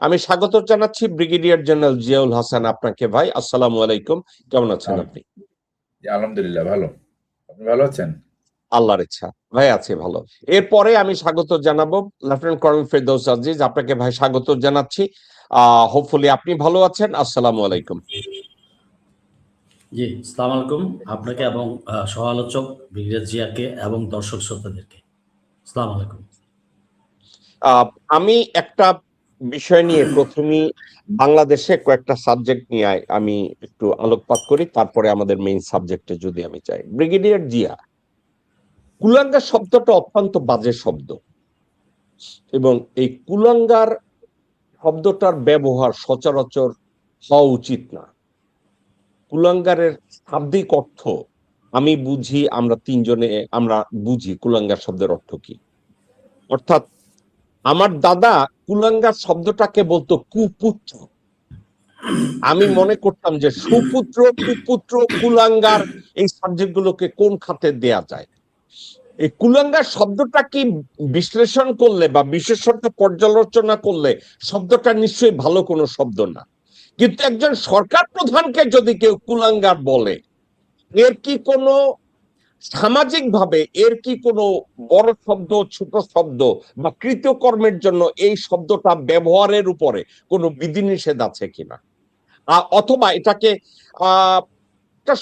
আমি স্বাগত জানাচ্ছি ব্রিগেডিয়ার জেনারেল জিয়াউল হাসান আপনাকে। ভাই, আসসালামু আলাইকুম, কেমন আছেন আম- আপনি? জি, আলহামদুলিল্লাহ ভালো। আপনি ভালো আছেন? আল্লাহর ইচ্ছা ভাই আছে ভালো। এরপরে আমি স্বাগত জানাবো লেফটেন্যান্ট কর্নেল ফেরদৌস আজিজ আপনাকে। ভাই, স্বাগত জানাচ্ছি। হোপফুলি আপনি ভালো আছেন। আসসালামু আলাইকুম। জি, আসসালামু আলাইকুম আপনাকে এবং সহ-আলোচক ব্রিগেডিয়ার জিয়াকে এবং দর্শক শ্রোতাদেরকে। আসসালামু আলাইকুম। আহ, আমি একটা বিষয় নিয়ে প্রথমেই বাংলাদেশে কয়েকটা সাবজেক্ট নিয়ে আমি একটু আলোকপাত করি, তারপরে আমাদের মেইন সাবজেক্টে যদি আমি চাই। ব্রিগেডিয়ার জিয়া, কুলাঙ্গার শব্দটা অত্যন্ত বাজে শব্দ, এবং এই কুলাঙ্গার শব্দটার ব্যবহার সচরাচর হওয়া উচিত না। কুলাঙ্গারের শাব্দিক অর্থ আমি বুঝি, আমরা তিনজনে আমরা বুঝি কুলাঙ্গার শব্দের অর্থ কি। অর্থাৎ আমার দাদা কুলাঙ্গার শব্দটাকে বলতো কুপুত্র। আমি মনে করতাম যে সুপুত্র, কুপুত্র, কুলাঙ্গার এই সাবজেক্ট গুলোকে কোন খাতে দেয়া যায়। এই কুলাঙ্গার শব্দটা কি বিশ্লেষণ করলে বা বিশেষত পর্যালোচনা করলে শব্দটা নিশ্চয়ই ভালো কোনো শব্দ না। কিন্তু একজন সরকার প্রধানকে যদি কেউ কুলাঙ্গার বলে, এর কি কোনো সামাজিক ভাবে এর কি কোনো বড় শব্দ, ছোট শব্দ বা কৃতকর্মের জন্য এই শব্দটা ব্যবহারের উপরে কোনো বিধিনিষেধ আছে কিনা, অথবা এটাকে আহ একটা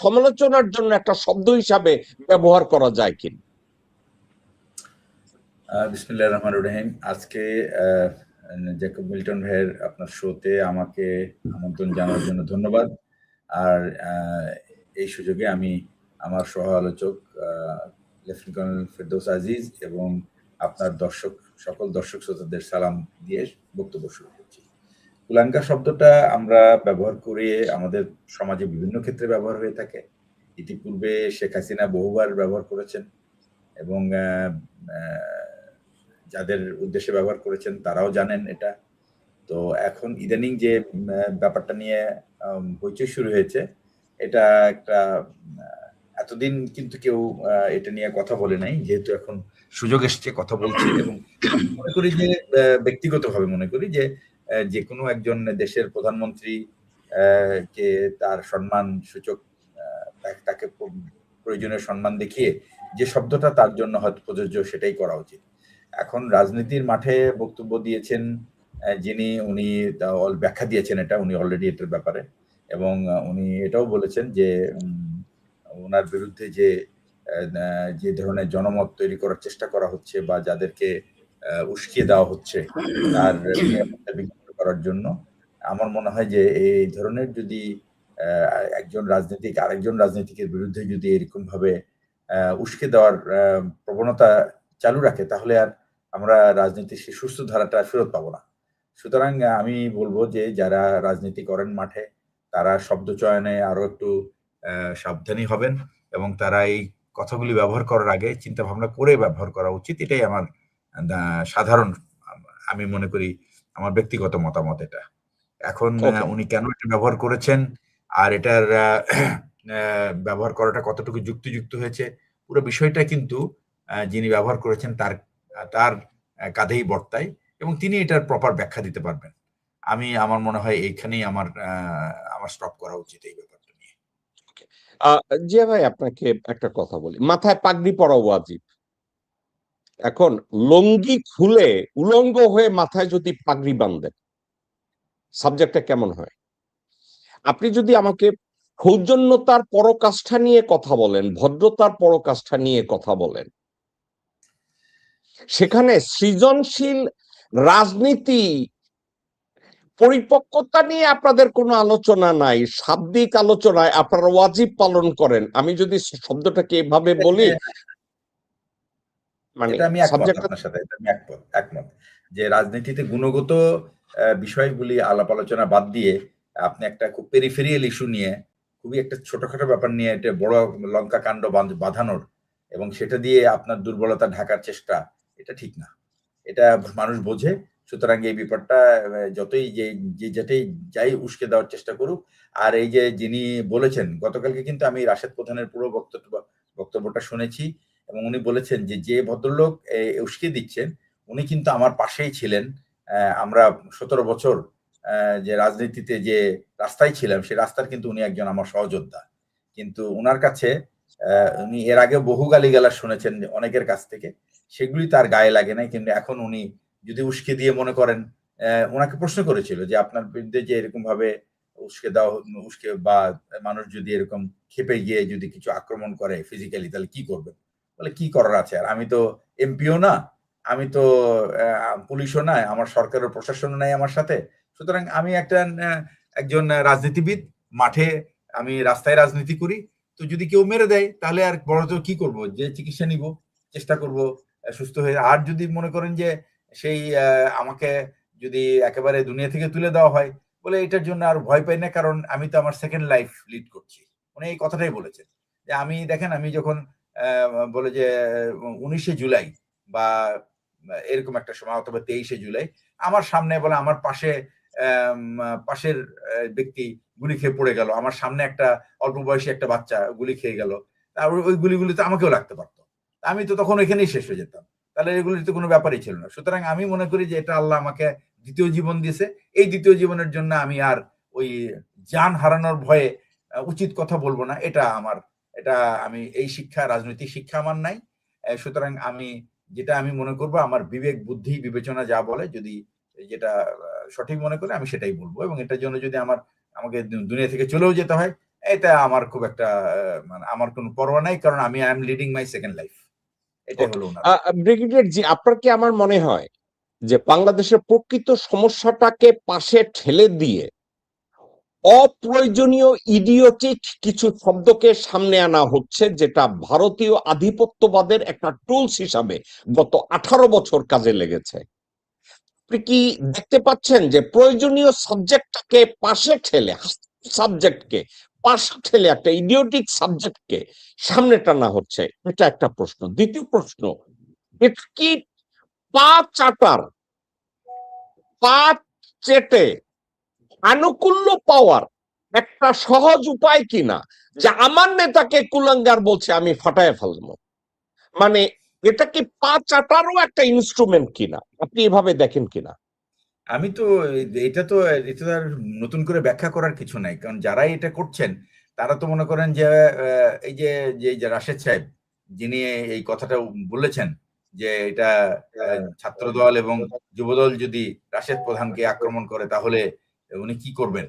সমালোচনার জন্য একটা শব্দ হিসাবে ব্যবহার করা যায় কিনা? বিসমিল্লাহির রহমানির রহিম। আজকে জ্যাকব মিল্টন ভাইয়ের আপনার শোতে আমাকে আমন্ত্রণ জানানোর জন্য ধন্যবাদ। আর এই সুযোগে আমি আমার সহ আলোচক লেফটেন্যান্ট কর্নেল ফেরদৌস আজিজ এবং আপনার সকল দর্শক শ্রোতাদের সালাম দিয়ে বক্তব্য শুরু করছি। কুলাঙ্গা শব্দটা আমরা ব্যবহার করে আমাদের সমাজে বিভিন্ন ক্ষেত্রে ব্যবহার হয়ে থাকে। ইতিপূর্বে শেখ হাসিনা বহুবার ব্যবহার করেছেন এবং যাদের উদ্দেশ্যে ব্যবহার করেছেন তারাও জানেন এটা। তো এখন ইদানিং যে ব্যাপারটা নিয়ে হইচই শুরু হয়েছে, এটা একটা এতদিন কিন্তু কেউ এটা নিয়ে কথা বলে নাই, যেহেতু এখন সুযোগ এসছে কথা বলছে। এবং মনে করি যে ব্যক্তিগতভাবে মনে করি যে যে কোনো একজন দেশের প্রধানমন্ত্রী কে তার সম্মান সূচক তাকে প্রয়োজনীয় সম্মান দেখিয়ে যে শব্দটা তার জন্য হয়তো প্রযোজ্য সেটাই করা উচিত। এখন রাজনীতির মাঠে বক্তব্য দিয়েছেন যিনি, উনি ব্যাখ্যা দিয়েছেন এটা, উনি অলরেডি এটার ব্যাপারে, এবং উনি এটাও বলেছেন যে ওনার বিরুদ্ধে যে ধরনের জনমত তৈরি করার চেষ্টা করা হচ্ছে বা যাদেরকে উস্কিয়ে দেওয়া হচ্ছে তার নিরাপত্তা বিঘ্নিত করার জন্য, আমার মনে হয় যে এই ধরনের যদি একজন রাজনীতিক আরেকজন রাজনীতিকের বিরুদ্ধে যদি এরকম ভাবে উস্কে দেওয়ার প্রবণতা চালু রাখে, তাহলে আর আমরা রাজনীতির সেই সুস্থ ধারাটা ফেরত পাবো না। সুতরাং আমি বলবো যে যারা রাজনীতি করেন মাঠে, তারা শব্দ চয়নে আরো একটু সাবধানী হবেন এবং তারা এই কথাগুলি ব্যবহার করার আগে চিন্তা ভাবনা করে ব্যবহার করা উচিত। এটাই আমার সাধারণ, আমি মনে করি আমার ব্যক্তিগত মতামত এটা। এখন উনি কেন এটা ব্যবহার করেছেন আর এটার ব্যবহার করাটা কতটুকু যুক্তিযুক্ত হয়েছে, পুরো বিষয়টা কিন্তু যিনি ব্যবহার করেছেন তার তার কাঁধেই বর্তায় এবং তিনি এটার প্রপার ব্যাখ্যা দিতে পারবেন। আমার মনে হয় এইখানেই আমার স্টপ করা উচিত এই ব্যাপারটা নিয়ে। জিয়া ভাই, আপনাকে একটা কথা বলি। মাথায় পাগড়ি পরা ওয়াজিব। এখন লুঙ্গি খুলে উলঙ্গ হয়ে মাথায় যদি পাগড়ি বাঁধেন, সাবজেক্টটা কেমন হয়? আপনি যদি আমাকে সৌজন্যতার পরকাষ্ঠা নিয়ে কথা বলেন, ভদ্রতার পরকাষ্ঠা নিয়ে কথা বলেন, সেখানে সৃজনশীল রাজনীতি পরিপক্কতা নিয়ে আপনাদের কোনো আলোচনা নাই, শাব্দিক আলোচনায় আপনারা ওয়াজিব পালন করেন। আমি যদি শব্দটাকে এভাবে বলি, মানে এটা আমি একমত সাবজেক্টটা আপনার সাথে, এটা আমি একমত যে রাজনীতিতে গুণগত বিষয়গুলি আলাপ আলোচনা বাদ দিয়ে আপনি একটা খুব পেরিফেরিয়াল ইস্যু নিয়ে, খুবই একটা ছোটখাটো ব্যাপার নিয়ে এটা বড় লঙ্কা কাণ্ড বাঁধানোর এবং সেটা দিয়ে আপনার দুর্বলতা ঢাকার চেষ্টা, এটা ঠিক না। এটা মানুষ বোঝে। সুতরাং এই ব্যাপারটা যতই যেটাই যাই উস্কে দেওয়ার চেষ্টা করুক। আর এই যে যিনি বলেছেন, গতকালকে কিন্তু আমি রাশেদ প্রধানের পুরো বক্তব্যটা শুনেছি এবং উনি বলেছেন যে ভদ্রলোক উস্কে দিচ্ছেন উনি কিন্তু আমার পাশেই ছিলেন আমরা 17 বছর যে রাজনীতিতে যে রাস্তায় ছিলাম, সেই রাস্তার কিন্তু উনি একজন আমার সহযোদ্ধা। কিন্তু উনার কাছে উনি এর আগে বহু গালিগালাজ শুনেছেন অনেকের কাছ থেকে, সেগুলি তার গায়ে লাগে নাই। কিন্তু এখন উনি যদি উস্কে দিয়ে মনে করেন, ওনাকে প্রশ্ন করেছিল যে আপনার বিরুদ্ধে যে এরকম ভাবে উস্কে বা মানুষ যদি এরকম ক্ষেপে গিয়ে যদি কিছু আক্রমণ করে ফিজিক্যালি, তাহলে কি করবেন? বলে কি করার আছে, আর আমি তো এমপিও না, আমি তো পুলিশও না, আমার সরকারের প্রশাসনও নাই আমার সাথে, সুতরাং আমি একজন রাজনীতিবিদ, মাঠে আমি রাস্তায় রাজনীতি করি, তো যদি কেউ মেরে দেয় তাহলে আর বড় তো কি করব, যে চিকিৎসা নিব, চেষ্টা করব সুস্থ হয়ে। আর যদি মনে করেন যে সেই আমাকে যদি একেবারে দুনিয়া থেকে তুলে দেওয়া হয়, বলে এটার জন্য আর ভয় পাই না, কারণ আমি তো আমার সেকেন্ড লাইফ লিড করছি। উনি এই কথাটাই বলেছেন যে আমি দেখেন, আমি যখন বলে যে 19শে জুলাই বা এরকম একটা সময়, অথবা 23শে জুলাই, আমার সামনে বলে আমার পাশের ব্যক্তি গুলি খেয়ে পড়ে গেল, আমার সামনে একটা অল্প বয়সী একটা বাচ্চা গুলি খেয়ে গেল, ওই গুলিগুলিতে আমাকেও লাগতে পারতো, আমি তো তখন ওইখানেই শেষ হয়ে যেতাম, তাহলে এগুলির তো কোনো ব্যাপারই ছিল না। সুতরাং আমি মনে করি যে এটা আল্লাহ আমাকে দ্বিতীয় জীবন দিয়েছে, এই দ্বিতীয় জীবনের জন্য আমি আর ওই জান হারানোর ভয়ে উচিত কথা বলবো না, এটা আমি এই শিক্ষা, রাজনৈতিক শিক্ষা আমার নাই। সুতরাং যেটা আমি মনে করবো, আমার বিবেক বুদ্ধি বিবেচনা যা বলে, যদি যেটা সঠিক মনে করে আমি সেটাই বলবো, এবং এটার জন্য যদি আমাকে দুনিয়া থেকে চলেও যেতে হয়, এটা আমার খুব একটা মানে আমার কোনো পরোয়া নাই, কারণ আমি I am leading my second life. এটাই হলো ওনার। ব্রিগেডিয়ার জি, আপনার কি আমার মনে হয় যে বাংলাদেশের প্রকৃত সমস্যাটাকে পাশে ঠেলে দিয়ে অপ্রয়োজনীয় ইডিওটিক কিছু শব্দকে সামনে আনা হচ্ছে, যেটা ভারতীয় আধিপত্যবাদের একটা টুলস হিসাবে গত 18 বছর কাজে লেগেছে? আপনি কি দেখতে পাচ্ছেন যে প্রয়োজনীয় সাবজেক্টটাকে পাশে ঠেলে, সাবজেক্টকে পাশে ঠেলে একটা ইডিওটিক সাবজেক্টকে সামনে টানা হচ্ছে? এটা একটা প্রশ্ন। দ্বিতীয় প্রশ্ন, এটা কি পা চাটার, পা চেটে আনুকূল্য পাওয়ার একটা সহজ উপায় কিনা, যে আমার নেতাকে কুলাঙ্গার বলছে আমি ফাটায় ফেলবো? মানে এটা কি পা চাটারও একটা ইনস্ট্রুমেন্ট কিনা? আপনি এভাবে দেখেন কিনা? আমি তো এটা তো আর নতুন করে ব্যাখ্যা করার কিছু নাই, কারণ যারাই এটা করছেন তারা তো মনে করেন যে এই যে রাশেদ সাহেব, যিনি এই কথাটা বলেছেন যে এটা ছাত্রদল এবং যুবদল যদি রাশেদ প্রধানকে আক্রমণ করে তাহলে উনি কি করবেন।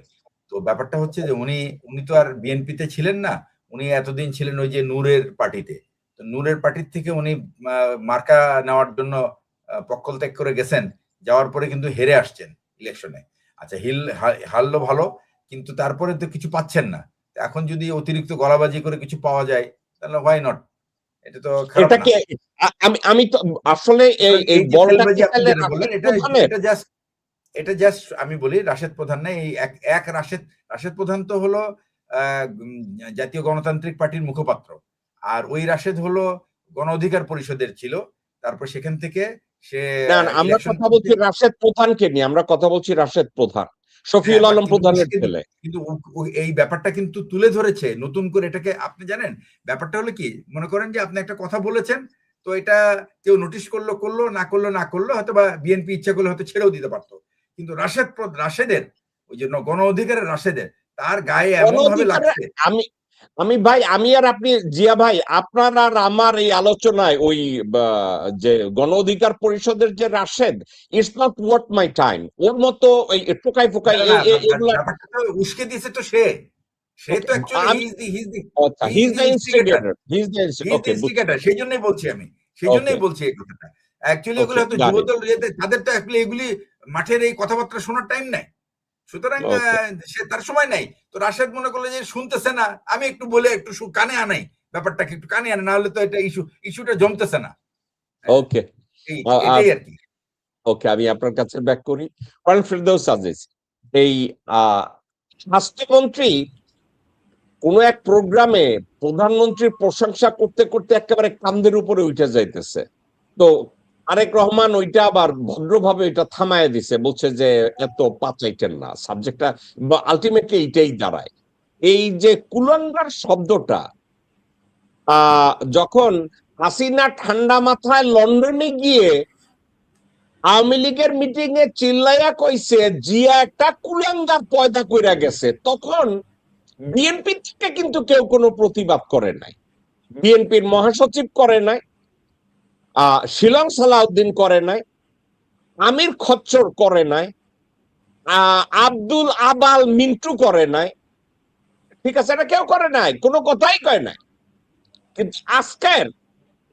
তো ব্যাপারটা হচ্ছে যে উনি তো আর বিএনপিতে ছিলেন না, উনি এতদিন ছিলেন ওই যে নূরের পার্টিতে। তো নূরের পার্টির থেকে উনি মার্কা নেওয়ার জন্য পক্ষত্যাগ করে গেছেন, যাওয়ার পরে কিন্তু হেরে আসছেন ইলেকশনে। আচ্ছা, হারলো ভালো, কিন্তু তারপরে তো কিছু পাচ্ছেন না। এখন যদি অতিরিক্ত গলাবাজি করে কিছু পাওয়া যায়, তাহলে হোয়াই নট, এটা তো খারাপ এটা না। কি আমি তো আসলে এই এই যে বলটা তেলবাজি কি আপনি তাহলে যেটা বললেন, রাশেদ প্রধানের? এটা জাস্ট আমি বলি, রাশেদ প্রধান না, এই এক রাশেদ প্রধান তো হলো জাতীয় গণতান্ত্রিক পার্টির মুখপাত্র, আর ওই রাশেদ হলো গণ অধিকার পরিষদের ছিল, তারপর সেখান থেকে সে না না, আমরা ইলেকশন কথা বলছি রাশেদ প্রধানকে নিয়ে, আমরা কথা বলছি রাশেদ প্রধান, শফিউল আলম প্রধানের ছেলে। কিন্তু এই ব্যাপারটা কিন্তু তুলে ধরেছে নতুন করে এটাকে, আপনি জানেন ব্যাপারটা হলো কি, মনে করেন যে আপনি একটা কথা বলেছেন, তো এটা কেউ নোটিশ করলো না করলো, হয়তো বা বিএনপি ইচ্ছা করলে হয়তো ছেড়েও দিতে পারতো, কিন্তু রাশেদের ওই জন্য গণ অধিকারের রাশেদের তার গায়ে এমন ভাবে লাগছে। আমি ভাই, আমি আর আপনি জিয়া ভাই, আপনার আর আমার এই আলোচনায় ওই যে গণ অধিকার পরিষদের যে Rashed, it's not worth my time. ওর মতো এই টোকাই ফোকাই এগুলা। ব্যাপারটা তো উস্কে দিয়েছে তো সে তো অ্যাকচুয়ালি হি ইজ দ্য ইনস্টিগেটর। সেই জন্যই বলছি এই কথাটা। অ্যাকচুয়ালি এগুলো হয়তো যুবদল তাদের তো এগুলি মাঠের এই কথাবার্তা শোনার টাইম নাই, সুতরাং সে তার সময় নাই। তো রাশেদ মনে করলো যে শুনতেছে না, আমি একটু বলে একটু কানে আনাই, ব্যাপারটাকে একটু কানে আনে, না হলে তো এটা ইস্যুটা জমতেছে না। ওকে, এটাই আর কি। ওকে, আমি আপনার কাছে ব্যাক করি। ফিরদৌস আজিজ, এই স্বাস্থ্যমন্ত্রী কোন এক প্রোগ্রামে প্রধানমন্ত্রীর প্রশংসা করতে করতে একেবারে কান্দের উপরে উঠে যাইতেছে, তো আরেক রহমান ওইটা আবার ভদ্রভাবে ওইটা থামায় দিছে, বলছে যে এত পাচাইটেন না সাবজেক্টটা, আলটিমেটলি এইটাই দাঁড়ায়। এই যে কুলাঙ্গার শব্দটা, যখন হাসিনা ঠান্ডা মাথায় লন্ডনে গিয়ে আওয়ামী লীগের মিটিং এ চিল্লাইয়া কইছে জিয়া একটা কুলাঙ্গার পয়দা কইরা গেছে, তখন বিএনপি থেকে কিন্তু কেউ কোনো প্রতিবাদ করে নাই। বিএনপির মহাসচিব করে নাই, শিলং সালাউদ্দিন করে নাই, আমির খচ্চর করে নাই, আব্দুল আবাল মিন্টু করে নাই, ঠিক আছে, এটা কেউ করে নাই, কোনো কথাই কয় নাই। কিন্তু আজকের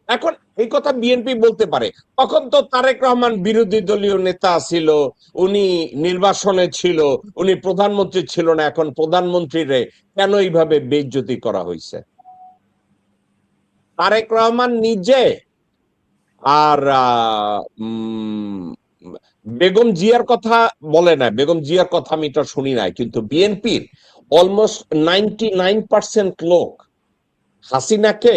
এখন এই কথা বিএনপি বলতে পারে, তখন তো তারেক রহমান বিরোধী দলীয় নেতা ছিল, উনি নির্বাসনে ছিল, উনি প্রধানমন্ত্রী ছিল না, এখন প্রধানমন্ত্রীরে কেন এইভাবে বেইজ্জতি করা হয়েছে? তারেক রহমান নিজে আর বেগম জিয়ার কথা বলে না, বেগম জিয়ার কথা আমি এটা শুনি নাই, কিন্তু বিএনপির অলমোস্ট 99% লোক হাসিনাকে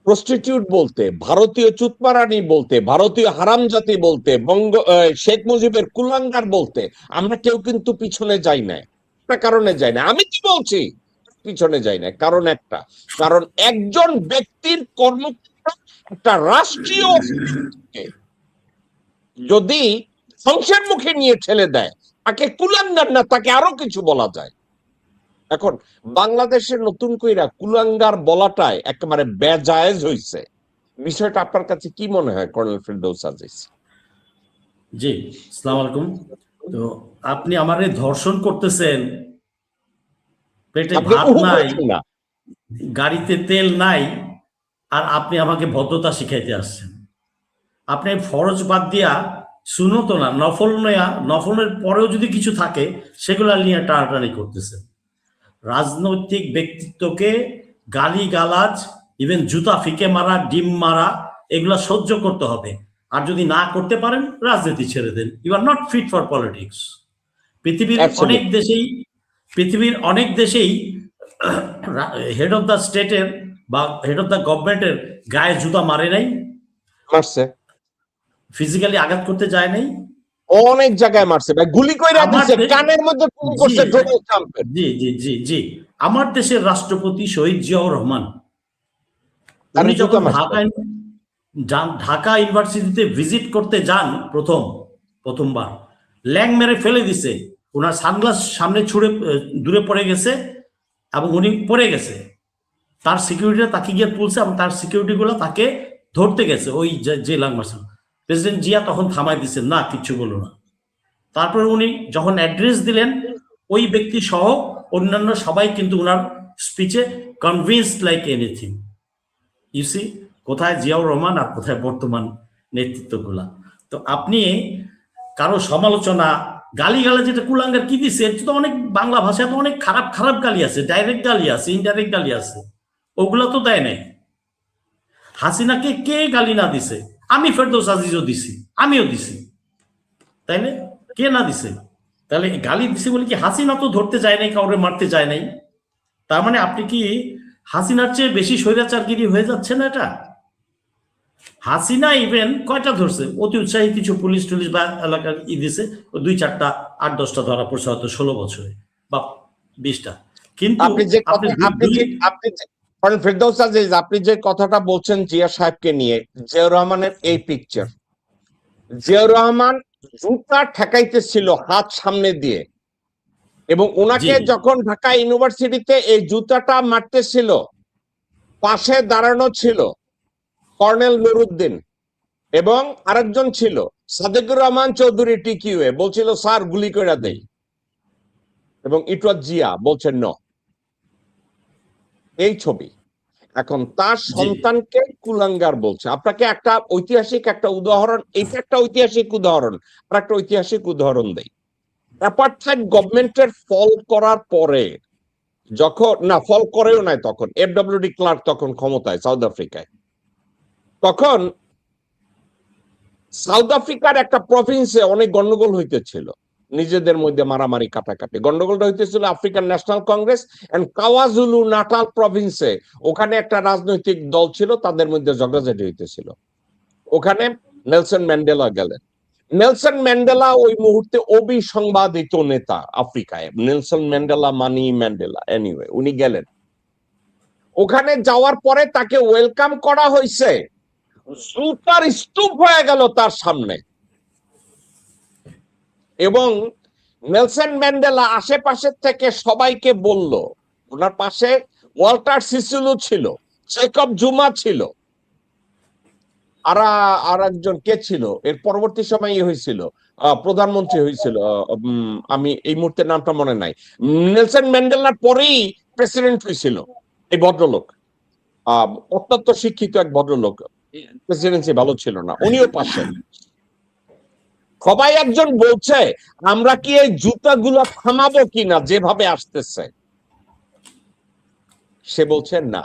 প্রস্টিটিউট বলতে, ভারতীয় চুতমারানি বলতে, ভারতীয় হারামজাতি বলতে, শেখ মুজিবের কুলাঙ্গার বলতে আমরা কেউ কিন্তু পিছনে যাই না, একটা কারণে যাই না। আমি কি বলছি পিছনে যাই না, কারণ একটা, কারণ একজন ব্যক্তির কর্মকাণ্ড একটা রাষ্ট্রীয় যদি ধ্বংসের মুখে নিয়ে ঠেলে দেয়, তাকে কুলাঙ্গার না, তাকে আরো কিছু বলা যায়। এখন বাংলাদেশের নতুন কইরা কুলাঙ্গার বলাটাই একেবারে বেজায়েজ হইছে। বিষয়টা আপনার কাছে কি মনে হয় কর্নেল ফেরদৌস আজিজ? জি, আসসালামু আলাইকুম। তো আপনি আমারে ধর্ষণ করতেছেন, পেটে আপনি ভাত উহু নাই, করছেন না। গাড়িতে তেল নাই, আর আপনি আমাকে ভদ্রতা শিখাইতে আসছেন। আপনি ফরজ বাদ দিয়া সুন্নত না, নফল নেয়া, নফলের পরেও যদি কিছু থাকে সেগুলো নিয়ে টানাটানি করতেছেন। রাজনৈতিক ব্যক্তিত্বকে গালি গালাজ, ইভেন জুতা ফিকে মারা, ডিম মারা, এগুলা সহ্য করতে হবে। আর যদি না করতে পারেন রাজনীতি ছেড়ে দেন। You are not fit for politics. পৃথিবীর অনেক দেশেই হেড অফ দ্য স্টেটের বা হেড অফ দ্য গভর্নমেন্টের গায়ে জুতা মারে নাই, মারছে, ফিজিক্যালি আঘাত করতে যায় নাই, অনেক জায়গায় মারছে ভাই, গুলি কইরা দিছে, কানের মধ্যে খুন করছে ডোনাল্ড ট্রাম্পের। জি জি জি জি আমার দেশের রাষ্ট্রপতি শহীদ জিয়াউর রহমান, উনি যখন ঢাকা ইউনিভার্সিটিতে ভিজিট করতে যান প্রথমবার, ল্যাং মেরে ফেলে দিছে, ওনার সানগ্লাস সামনে ছুঁড়ে দূরে পড়ে গেছে এবং উনি পড়ে গেছে। তার সিকিউরিটিরা তাকে গিয়ে তুলছে এবং তার সিকিউরিটি গুলো তাকে ধরতে গেছে, ওই যে ল্যাং মারছে। প্রেসিডেন্ট জিয়া তখন থামাই দিচ্ছে, না কিচ্ছু বলো না। তারপরে উনি যখন অ্যাড্রেস দিলেন, ওই ব্যক্তি সহ অন্যান্য সবাই কিন্তু ওনার স্পিচে convinced like anything. You see কোথায় জিয়াউর রহমান আর কোথায় বর্তমান নেতৃত্বগুলা। তো আপনি কারো সমালোচনা, গালি গালা, যেটা কুলাঙ্গার কি দিচ্ছে, এটা তো অনেক বাংলা ভাষায় তো অনেক খারাপ খারাপ গালি আছে, ডাইরেক্ট গালি আছে, ইনডাইরেক্ট গালি আছে, ওগুলা তো দেয় নাই। হাসিনাকে কে গালি না দিছে? আমি ফেরদৌস আজিজও দিছি, আমিও দিছি, তাইলে কে না দিছে? তাহলে গালি দিছে বলে কি হাসিনা তো ধরতে যায় নাই, কাউরে মারতে যায় নাই? তার মানে আপনি কি হাসিনার চেয়ে বেশি স্বৈরাচারগিরি হয়ে যাচ্ছে না এটা? হাসিনা ইভেন কয়টা ধরছে? অতি উৎসাহী কিছু পুলিশ টুলিশ বা এলাকার দিছে, 2-4টা, 8-10টা ধরা পড়ছে হয়তো 16 বছরে বা 20টা। কিন্তু আপনি যে কথাটা বলছেন জিয়া সাহেবকে নিয়ে, জিয়াউর রহমানের এই পিকচার, জিয়াউর রহমান জুতা ঠেকাইতেছিল হাত সামনে দিয়ে, এবং ওনাকে যখন ঢাকা ইউনিভার্সিটিতে এই জুতাটা মারতেছিল, পাশে দাঁড়ানো ছিল কর্নেল নুরুদ্দিন এবং আরেকজন ছিল সাদেকুর রহমান চৌধুরী টিকিউএ, বলছিল স্যার গুলি করে দেই, এবং ইট ওয়াজ জিয়া বলছেন ন। এই ছবি এখন তার সন্তানকে কুলাঙ্গার বলছে। আপনাকে একটা ঐতিহাসিক একটা উদাহরণ, এইটা একটা ঐতিহাসিক উদাহরণ, আর একটা ঐতিহাসিক উদাহরণ দেই। অ্যাপার্থাইড গভর্নমেন্টের ফল করার পরে, যখন না ফল করেও নাই, তখন FWD ক্লার্ক তখন ক্ষমতায় সাউথ আফ্রিকায়, তখন সাউথ আফ্রিকার একটা প্রভিন্সে অনেক গন্ডগোল হইতেছিল, নিজেদের মধ্যে মারামারি কাটাকাটি। গন্ডগোলটা হইতেছিল African National Congress and KwaZulu Natal প্রভিন্সে, ওখানে একটা রাজনৈতিক দল ছিল, তাদের মধ্যে ঝগড়াঝাটি হইতেছিল। ওখানে নেলসন ম্যান্ডেলা গেলেন। নেলসন ম্যান্ডেলা ওই মুহূর্তে অবিসংবাদিত নেতা আফ্রিকায়, নেলসন ম্যান্ডেলা মানি ম্যান্ডেলা, এনিওয়ে উনি গেলেন। ওখানে যাওয়ার পরে তাকে ওয়েলকাম করা হয়েছে, জুতার স্তূপ হয়ে গেল তার সামনে। এবং নেলসন ম্যান্ডেলা আশেপাশের থেকে সবাইকে বলল, ওনার পাশে ওয়াল্টার সিসুলু ছিল, জেকব জুমা ছিল, আর একজন কে ছিল এর পরবর্তী সময় হয়েছিল, প্রধানমন্ত্রী হয়েছিল, আমি এই মুহূর্তে নামটা মনে নাই। নেলসন ম্যান্ডেলার পরেই প্রেসিডেন্ট হয়েছিল এই ভদ্রলোক, অত্যন্ত শিক্ষিত এক ভদ্রলোক, প্রেসিডেন্সি ভালো ছিল না, উনিও পাশে। সবাই একজন বলছে আমরা কি এই জুতাগুলো থামাবো কিনা যেভাবে আসতেছে, সে বলছে না।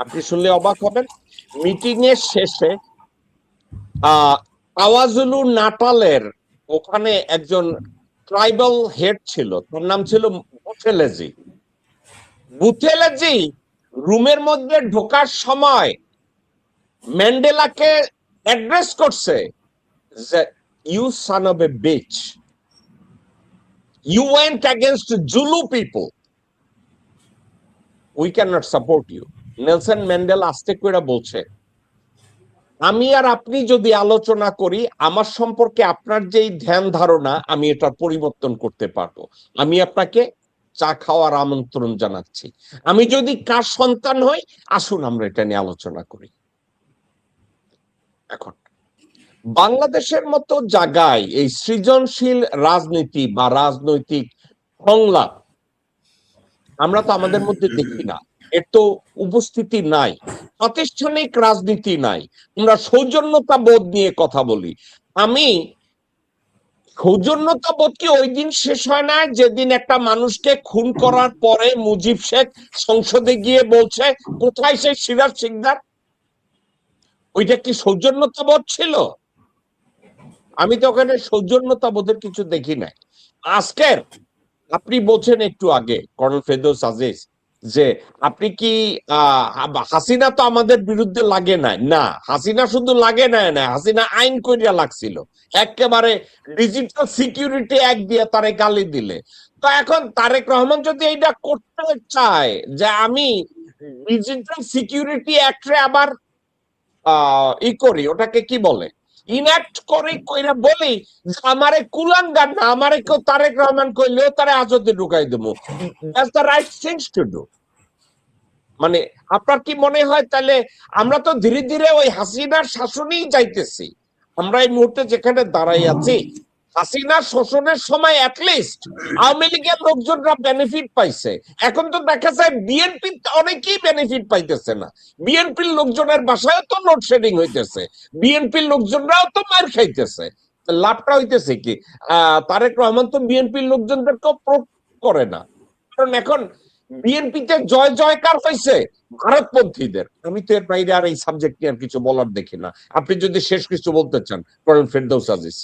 আপনি শুনলে অবাক হবেন, মিটিং এর শেষে আওয়াজুলু নাটালের ওখানে একজন ট্রাইবাল হেড ছিল, তার নাম ছিল বুথেলেজি। বুথেলেজি রুমের মধ্যে ঢোকার সময় ম্যান্ডেলাকে অ্যাড্রেস করছে যে you son of a bitch, you went against Zulu people, we cannot support you. Nelson Mandela আস্তে করে বলছে, আমি আর আপনি যদি আলোচনা করি, আমার সম্পর্কে আপনার যেই ধ্যান ধারণা আমি এটা পরিবর্তন করতে পারবো। আমি আপনাকে চা খাওয়ার আমন্ত্রণ জানাচ্ছি। আমি যদি কার সন্তান হই, আসুন আমরা এটা নিয়ে আলোচনা করি। এখন বাংলাদেশের মতো জায়গায় এই সৃজনশীল রাজনীতি বা রাজনৈতিক সংলাপ আমরা তো আমাদের মধ্যে দেখি না, এর তো উপস্থিতি নাই, প্রাতিষ্ঠানিক রাজনীতি নাই। আমরা সৌজন্যতা বোধ নিয়ে কথা বলি। আমি সৌজন্যতা বোধ কি ওই দিন শেষ হয় না যেদিন একটা মানুষকে খুন করার পরে মুজিব শেখ সংসদে গিয়ে বলছে কোথায় সেই সিরাজ সিকদার? ওইটা কি সৌজন্যতা বোধ ছিল? আমি তো ওখানে সৌজন্যতা বোধের কিছু দেখি নাই। আজকের আপনি বলছেন একটু আগে কর্নেল ফেরদৌস আজিজ যে আপনি কি হাসিনা তো আমাদের বিরুদ্ধে লাগে নাই, না হাসিনা শুধু লাগে নাই না, হাসিনা আইন কইরা লাগছিল, একেবারে ডিজিটাল সিকিউরিটি অ্যাক্ট দিয়ে তারে গালি দিলে। তো এখন তারেক রহমান যদি এইটা করতে চায় যে আমি ডিজিটাল সিকিউরিটি অ্যাক্টে আবার ই করি, ওটাকে কি বলে, ইনঅ্যাক্ট করে কইরা বলি যে আমারে কুলাঙ্গার না, আমারে কেউ তারেক রহমান কইলেও তারে আজতে ঢুকাই দেবো, that's the right things to do. মানে আপনার কি মনে হয় তাহলে আমরা তো ধীরে ধীরে ওই হাসিনার শাসনেই যাইতেছি? আমরা এই মুহূর্তে যেখানে দাঁড়াই আছি, হাসিনার শোষণের সময় অ্যাটলিস্ট আওয়ামী লীগের লোকজনরা বেনিফিট পাইছে, এখন তো দেখা যায় বিএনপি অনেকেই বেনিফিট পাইতেছে না। বিএনপির লোকজনের বাসায় তো লোডশেডিং হইতেছে, বিএনপির লোকজনরাও তো মার খাইতেছে। লাভটা হইতেছে কি? তারেক রহমান তো বিএনপির লোকজনদেরকেও করে না, কারণ এখন বিএনপিতে জয় জয়কার হয়েছে ভারতপন্থীদের। আমি তো এর বাইরে আর এই সাবজেক্ট নিয়ে আর কিছু বলার দেখি না। আপনি যদি শেষ কিছু বলতে চান করেন ফেরদৌস আজিজ।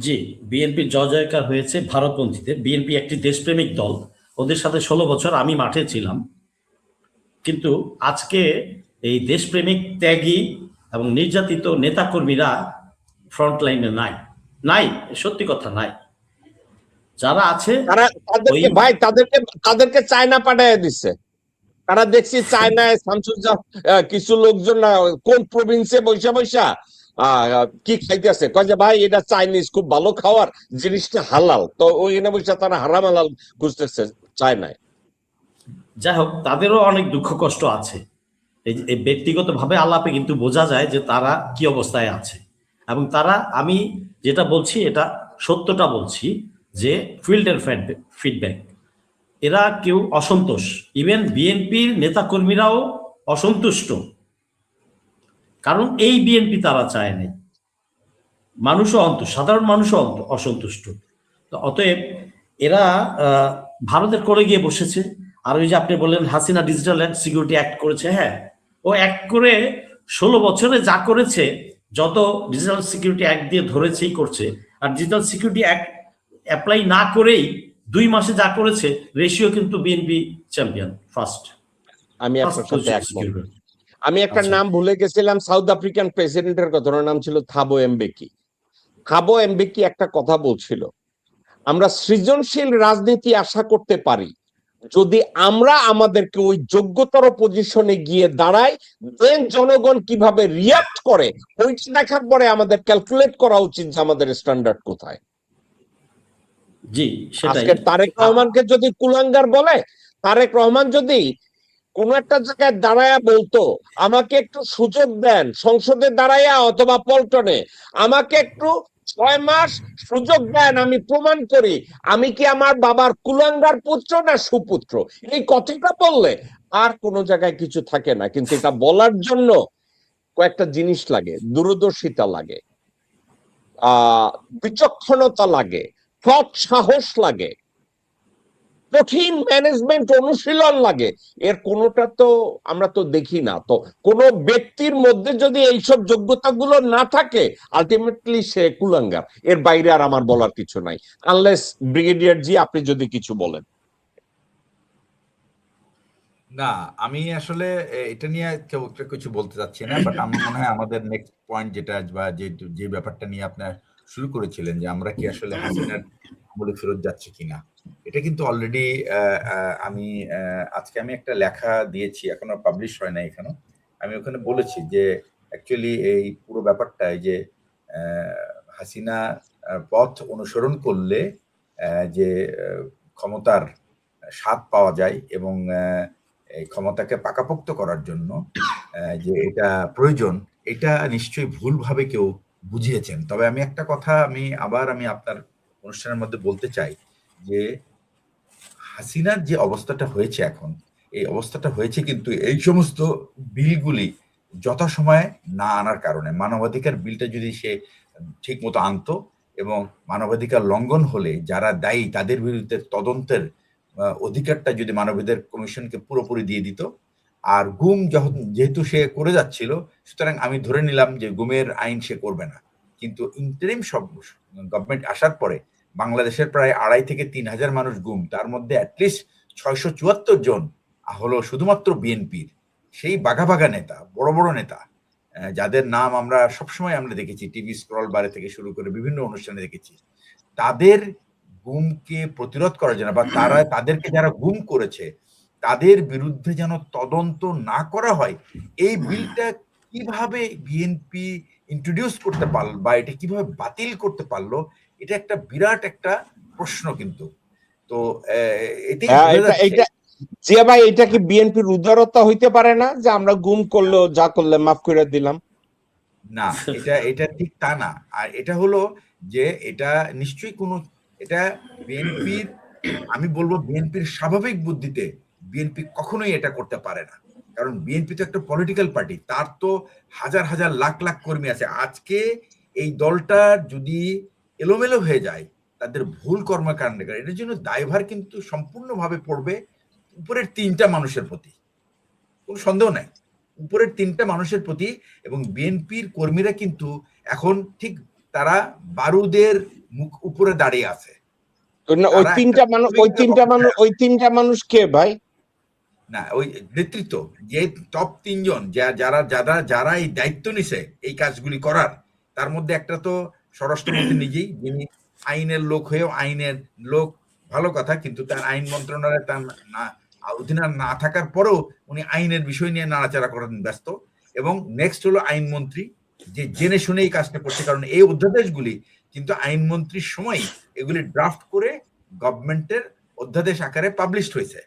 জি, বিএনপির জয় জয়কার হয়েছে ভারতপন্থীদের। বিএনপি একটি দেশপ্রেমিক দল, ওদের সাথে 16 বছর আমি মাঠে ছিলাম, কিন্তু আজকে এই দেশপ্রেমিক ত্যাগী এবং নির্যাতিত নেতাকর্মীরা ফ্রন্ট লাইনে নাই, নাই, সত্যি কথা নাই। যারা আছে তাদেরকে ভাই তাদেরকে চায়না পাঠাইয়া দিচ্ছে। তারা দেখছি চায়নায় কিছু লোকজন কোন প্রভিন্সে বৈশা বৈশা কি খাইতেছে, কয় যে ভাই এটা চাইনিজ, খুব ভালো খাওয়ার, জিনিসটা হালাল, তো ওই এনে বৈশা তারা হারাম হালাল খুঁজতেছে চায়নায়। যাই হোক, তাদেরও অনেক দুঃখ কষ্ট আছে। এই ব্যক্তিগতভাবে আলাপে কিন্তু বোঝা যায় যে তারা কি অবস্থায় আছে, এবং তারা, আমি যেটা বলছি এটা সত্যটা বলছি, যে ফিল্ডের ফিডব্যাক, এরা কেউ অসন্তোষ, ইভেন বিএনপির নেতাকর্মীরাও অসন্তুষ্ট, কারণ এই বিএনপি তারা চায় নাই। মানুষও সাধারণ মানুষও অসন্তুষ্ট। তো অতএব এরা ভারতের করে গিয়ে বসেছে। আর ওই যে আপনি বললেন হাসিনা ডিজিটাল সিকিউরিটি অ্যাক্ট করেছে, হ্যাঁ, ও অ্যাক্ট করে 16 বছরে যা করেছে, যত ডিজিটাল সিকিউরিটি অ্যাক্ট দিয়ে ধরেছেই করছে, আর ডিজিটাল সিকিউরিটি অ্যাক্ট অ্যাপ্লাই না করেই 2 মাসে যা করেছে, রেশিও কিন্তু বিএনপি চ্যাম্পিয়ন ফার্স্ট। আমি আপনার সাথে একমত। আমি একটা নাম ভুলে গেছিলাম, সাউথ আফ্রিকান প্রেসিডেন্টের কথা, ওর নাম ছিল থাবো এমবেকি। থাবো এমবেকি একটা কথা বলছিল, আমরা সৃজনশীল রাজনীতি আশা করতে পারি যদি আমরা আমাদেরকে ওই যোগ্যতর পজিশনে গিয়ে দাঁড়াই, দেন জনগণ কিভাবে রিয়াক্ট করে ওইটা দেখার পরে আমাদের ক্যালকুলেট করা উচিত যে আমাদের স্ট্যান্ডার্ড কোথায়। জি, সেটাই। আজকে তারেক রহমানকে যদি কুলাঙ্গার বলে, তারেক রহমান যদি কোন একটা জায়গায় দাঁড়ায়া বলতো আমাকে একটু সুযোগ দেন সংসদে দাঁড়াইয়া অথবা পল্টনে, আমাকে একটু 6 মাস সুযোগ দেন, আমি প্রমাণ করি আমি কি আমার বাবার কুলাঙ্গার পুত্র না সুপুত্র, এই কথাটা বললে আর কোন জায়গায় কিছু থাকে না। কিন্তু এটা বলার জন্য কয়েকটা জিনিস লাগে, দূরদর্শিতা লাগে, আহ বিচক্ষণতা লাগে, সৎ সাহস লাগে, কঠিন ম্যানেজমেন্ট অনুশীলন লাগে। এর কোনোটা তো আমরা তো দেখি না। তো কোন ব্যক্তির মধ্যে যদি এইসব যোগ্যতাগুলো না থাকে, আলটিমেটলি সে কুলাঙ্গার। এর বাইরে আর আমার বলার কিছু নাই, আনলেস ব্রিগেডিয়ার জি আপনি যদি কিছু বলেন। না, আমি আসলে এটা নিয়ে কেউ একটা কিছু বলতে চাচ্ছি না, বাট আমার মনে হয় আমাদের নেক্সট পয়েন্ট যেটা, বা যে যে ব্যাপারটা নিয়ে আপনার শুরু করেছিলেন, যে আমরা কি আসলে হাসিনার আমলে ফেরত যাচ্ছি কিনা, এটা কিন্তু অলরেডি আমি আজকে আমি একটা লেখা দিয়েছি, এখনো পাবলিশ হয় না এখানে। আমি ওখানে বলেছি যে অ্যাকচুয়ালি এই পুরো ব্যাপারটায় যে হাসিনা পথ অনুসরণ করলে যে ক্ষমতার স্বাদ পাওয়া যায়, এবং এই ক্ষমতাকে পাকাপোক্ত করার জন্য যে এটা প্রয়োজন, এটা নিশ্চয়ই ভুলভাবে কেউ বুঝিয়েছেন। তবে আমি একটা কথা আমি আপনার অনুষ্ঠানের মধ্যে বলতে চাই, যে হাসিনার যে অবস্থাটা হয়েছে এখন, এই অবস্থাটা হয়েছে কিন্তু এই সমস্ত বিলগুলি যথাসময়ে না আনার কারণে। মানবাধিকার বিলটা যদি সে ঠিক মতো আনতো, এবং মানবাধিকার লঙ্ঘন হলে যারা দায়ী তাদের বিরুদ্ধে তদন্তের অধিকারটা যদি মানবাধিকার কমিশনকে পুরোপুরি দিয়ে দিত, আর গুম যেহেতু সে করে যাচ্ছিল, সুতরাং আমি ধরে নিলাম যে গুমের আইন সে করবে না। কিন্তু ইন্টারিম সব গভর্নমেন্ট আসার পরে বাংলাদেশের প্রায় 2.5 থেকে 3,000 মানুষ গুম, তার মধ্যে অ্যাটলিস্ট 674 জন হলো শুধুমাত্র বিএনপির সেই বাঘা বাঘা নেতা, বড় বড় নেতা, যাদের নাম আমরা সবসময় আমরা দেখেছি, টিভি স্ক্রল বারে থেকে শুরু করে বিভিন্ন অনুষ্ঠানে দেখেছি। তাদের গুমকে প্রতিরোধ করার জন্য, বা তাদেরকে যারা গুম করেছে তাদের বিরুদ্ধে যেন তদন্ত না করা হয়, এই বিলটা কিভাবে বিএনপি ইন্ট্রোডিউস করতে পারলো, বা এটা কিভাবে বাতিল করতে পারলো, এটা একটা বিরাট একটা প্রশ্ন কিন্তু। তো এটাই বোঝা যাচ্ছে। এটা জিয়া ভাই, এটা কি বিএনপির উদারতা হইতে পারে না যে আমরা গুম করলেও যা করলে মাফ করে দিলাম? না, এটা ঠিক তা না। আর এটা হলো যে এটা নিশ্চয়ই কোনো, এটা বিএনপির, আমি বলবো বিএনপির স্বাভাবিক বুদ্ধিতে বিএনপি কখনোই এটা করতে পারে না। কারণ বিএনপি তো একটা পলিটিক্যাল পার্টি, তার তো হাজার হাজার লাখ লাখ কর্মী আছে। আজকে এই দলটা যদি এলোমেলো হয়ে যায়, তাদের ভুল কর্মকাণ্ডে, এটার জন্য দায়ভার কিন্তু সম্পূর্ণভাবে পড়বে উপরের 3টা মানুষের প্রতি, কোনো সন্দেহ নাই, উপরের 3টা মানুষের প্রতি। এবং বিএনপির কর্মীরা কিন্তু এখন ঠিক তারা বারুদের মুখ উপরে দাঁড়িয়ে আছে। ওই তিনটা মানুষ কে ভাই? না, ওই নেতৃত্ব, যে টপ 3 জন যারা যারা যারা এই দায়িত্ব নিছে এই কাজগুলি করার, তার মধ্যে একটা তো স্বরাষ্ট্রমন্ত্রী নিজেই, যিনি আইনের লোক হয়েও আইনের লোক, ভালো কথা, কিন্তু তার আইন মন্ত্রণালয়ে তার অধীনে না থাকার পরেও উনি আইনের বিষয় নিয়ে নাড়াচাড়া করেন ব্যস্ত। এবং নেক্সট হলো আইনমন্ত্রী, যে জেনে শুনে এই কাজটা করছে, কারণ এই অধ্যাদেশগুলি কিন্তু আইনমন্ত্রীর সময় এগুলি ড্রাফট করে গভর্নমেন্টের অধ্যাদেশ আকারে পাবলিশড হয়েছে।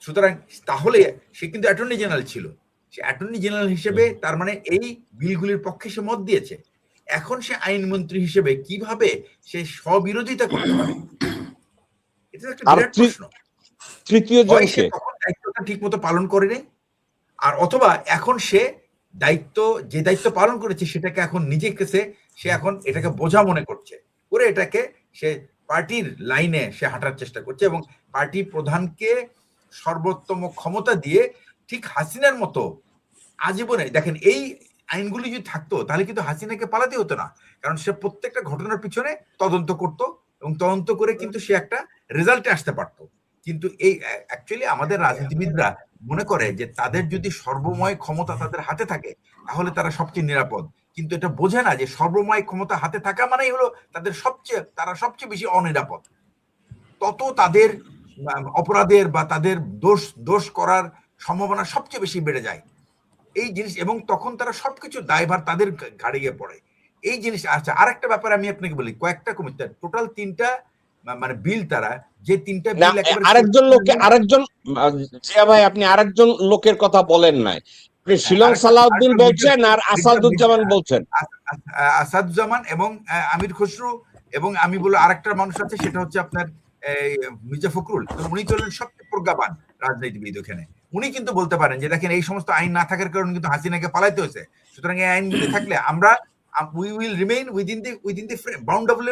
সুতরাং তাহলে সে কিন্তু অ্যাটর্নি জেনারেল ছিল, সে অ্যাটর্নি জেনারেল হিসেবে তার মানে এই বিলগুলির পক্ষে সে মত দিয়েছে। এখন সে আইনমন্ত্রী হিসেবে কিভাবে সে স্ববিরোধিতা করতে পারে, এটা একটা বিরাট প্রশ্ন। তৃতীয় জন সে তখন দায়িত্বটা ঠিক মতো পালন করেনি, আর অথবা এখন সে যে দায়িত্ব পালন করেছে সেটাকে এখন নিজের কাছে সে এখন এটাকে বোঝা মনে করছে, করে এটাকে সে পার্টির লাইনে সে হাঁটার চেষ্টা করছে, এবং পার্টি প্রধানকে সর্বোত্তম ক্ষমতা দিয়ে ঠিক হাসিনার মতো আজীবনে, দেখেন এই আইনগুলি যদি থাকতো তাহলে কিন্তু হাসিনাকে পালাতে হতো না, কারণ সে প্রত্যেকটা ঘটনার পিছনে তদন্ত করত, এবং তদন্ত করে কিন্তু সে একটা রেজাল্টে আসতে পারতো। কিন্তু এই অ্যাকচুয়ালি আমাদের রাজনীতিবিদরা মনে করে যে তাদের যদি সর্বময় ক্ষমতা তাদের হাতে থাকে তাহলে তারা সবচেয়ে নিরাপদ, কিন্তু এটা বোঝে না যে সর্বময় ক্ষমতা হাতে থাকা মানেই হলো তারা সবচেয়ে বেশি অনিরাপদ। তত তাদের অপরাধের বা তাদের দোষ করার সম্ভাবনা সবচেয়ে বেশি বেড়ে যায় এই জিনিস, এবং তখন তারা সবকিছু দায়ভার তাদের ঘাড়ে গিয়ে পড়ে এই জিনিস। আচ্ছা, আরেকটা ব্যাপার আমি আপনাকে বলি, কয়েকটা কমিটি, টোটাল 3টা মানে বিল তারা যে তিনটা না, বিল একেবারে জিয়া ভাই, আপনি আরেকজন লোকের কথা বলেন নাই, আপনি শিলং সালাউদ্দিন বলছেন আর আসাদুজ্জামান বলছেন। আসাদুজ্জামান এবং আমির খসরু, এবং আমি বলবো আরেকটা মানুষ আছে, সেটা হচ্ছে আপনার মির্জা ফখরুল। উনি তো হলেন সবচেয়ে প্রজ্ঞাবান রাজনীতিবিদ ওখানে। উনি কিন্তু বলতে পারেন যে দেখেন এই সমস্ত আইন না থাকার কারণে কিন্তু হাসিনাকে পালাইতে হয়েছে, সুতরাং এই আইনগুলি থাকলে আমরা we will remain within the bound of law.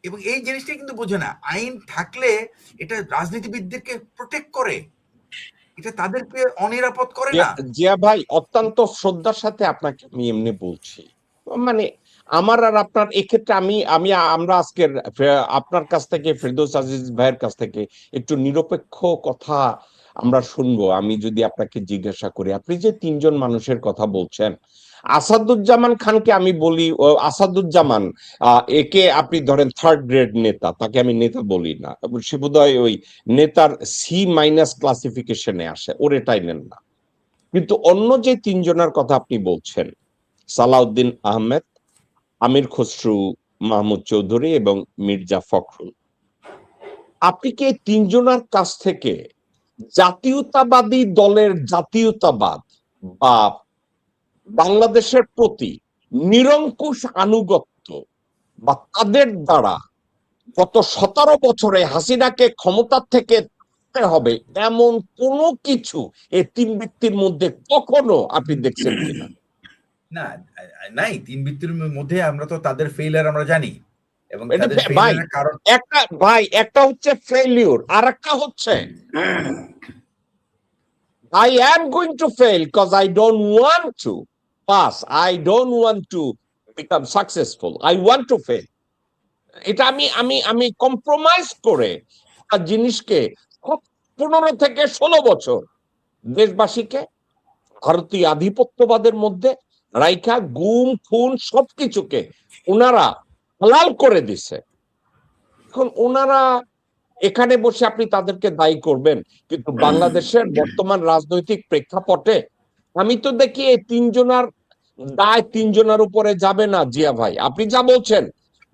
এবং এই জিনিসটা কিন্তু বোঝে না, আইন থাকলে এটা রাজনীতিবিদদেরকে প্রোটেক্ট করে, এটা তাদেরকে অনিরাপদ করে না। জিয়া ভাই, অত্যন্ত শ্রদ্ধার সাথে আপনাকে আমি এমনি বলছি, মানে আমার আর আপনার এক্ষেত্রে আমরা আজকের আপনার কাছ থেকে, ফেরদৌস আজিজ ভাইয়ের কাছ থেকে একটু নিরপেক্ষ কথা আমরা শুনবো। আমি যদি আপনাকে জিজ্ঞাসা করি, আপনি যে তিনজন মানুষের কথা বলছেন, আসাদুজ্জামান খানকে আমি বলি, আসাদুজ্জামান একে আপনি ধরেন থার্ড গ্রেড নেতা, তাকে আমি নেতা বলি না, সে বোধহয় ওই নেতার C- ক্লাসিফিকেশনে আসে, ওর এটাই নেন না। কিন্তু অন্য যে তিনজনের কথা আপনি বলছেন, সালাউদ্দিন আহমেদ, আমির খসরু মাহমুদ চৌধুরী এবং মির্জা ফখরুল, আপনি কি এই তিনজনের কাছ থেকে জাতীয়তাবাদী দলের জাতীয়তাবাদ বা বাংলাদেশের প্রতি নিরঙ্কুশ আনুগত্য বা তাদের দ্বারা গত 17 বছরে হাসিনাকে ক্ষমতার থেকে থাকতে হবে এমন কোনো কিছু এই তিন ব্যক্তির মধ্যে কখনো আপনি দেখছেন কিনা? না, নাই। তিন ব্যক্তির মধ্যে আমরা তো তাদের ফেইলিয়ার আমরা জানি, এবং এটা তাদের ভাই, ফেইলিয়ারের কারণ একটা হচ্ছে ফেলিউর, আর একটা হচ্ছে I am going to fail because I don't want to pass. I don't want to become successful. I want to fail. এটা আমি কম্প্রোমাইজ করে জিনিসকে 15 থেকে 16 বছর দেশবাসীকে ভারতীয় আধিপত্যবাদের মধ্যে রাইখা গুম খুন সবকিছুকে ওনারা হালাল করে দিছে। এখন ওনারা এখানে বসে আপনি তাদেরকে দায়ী করবেন, কিন্তু বাংলাদেশের বর্তমান রাজনৈতিক প্রেক্ষাপটে আমি তো দেখি এই তিনজনের দায় তিনজনের উপরে যাবে না। জিয়া ভাই, আপনি যা বলছেন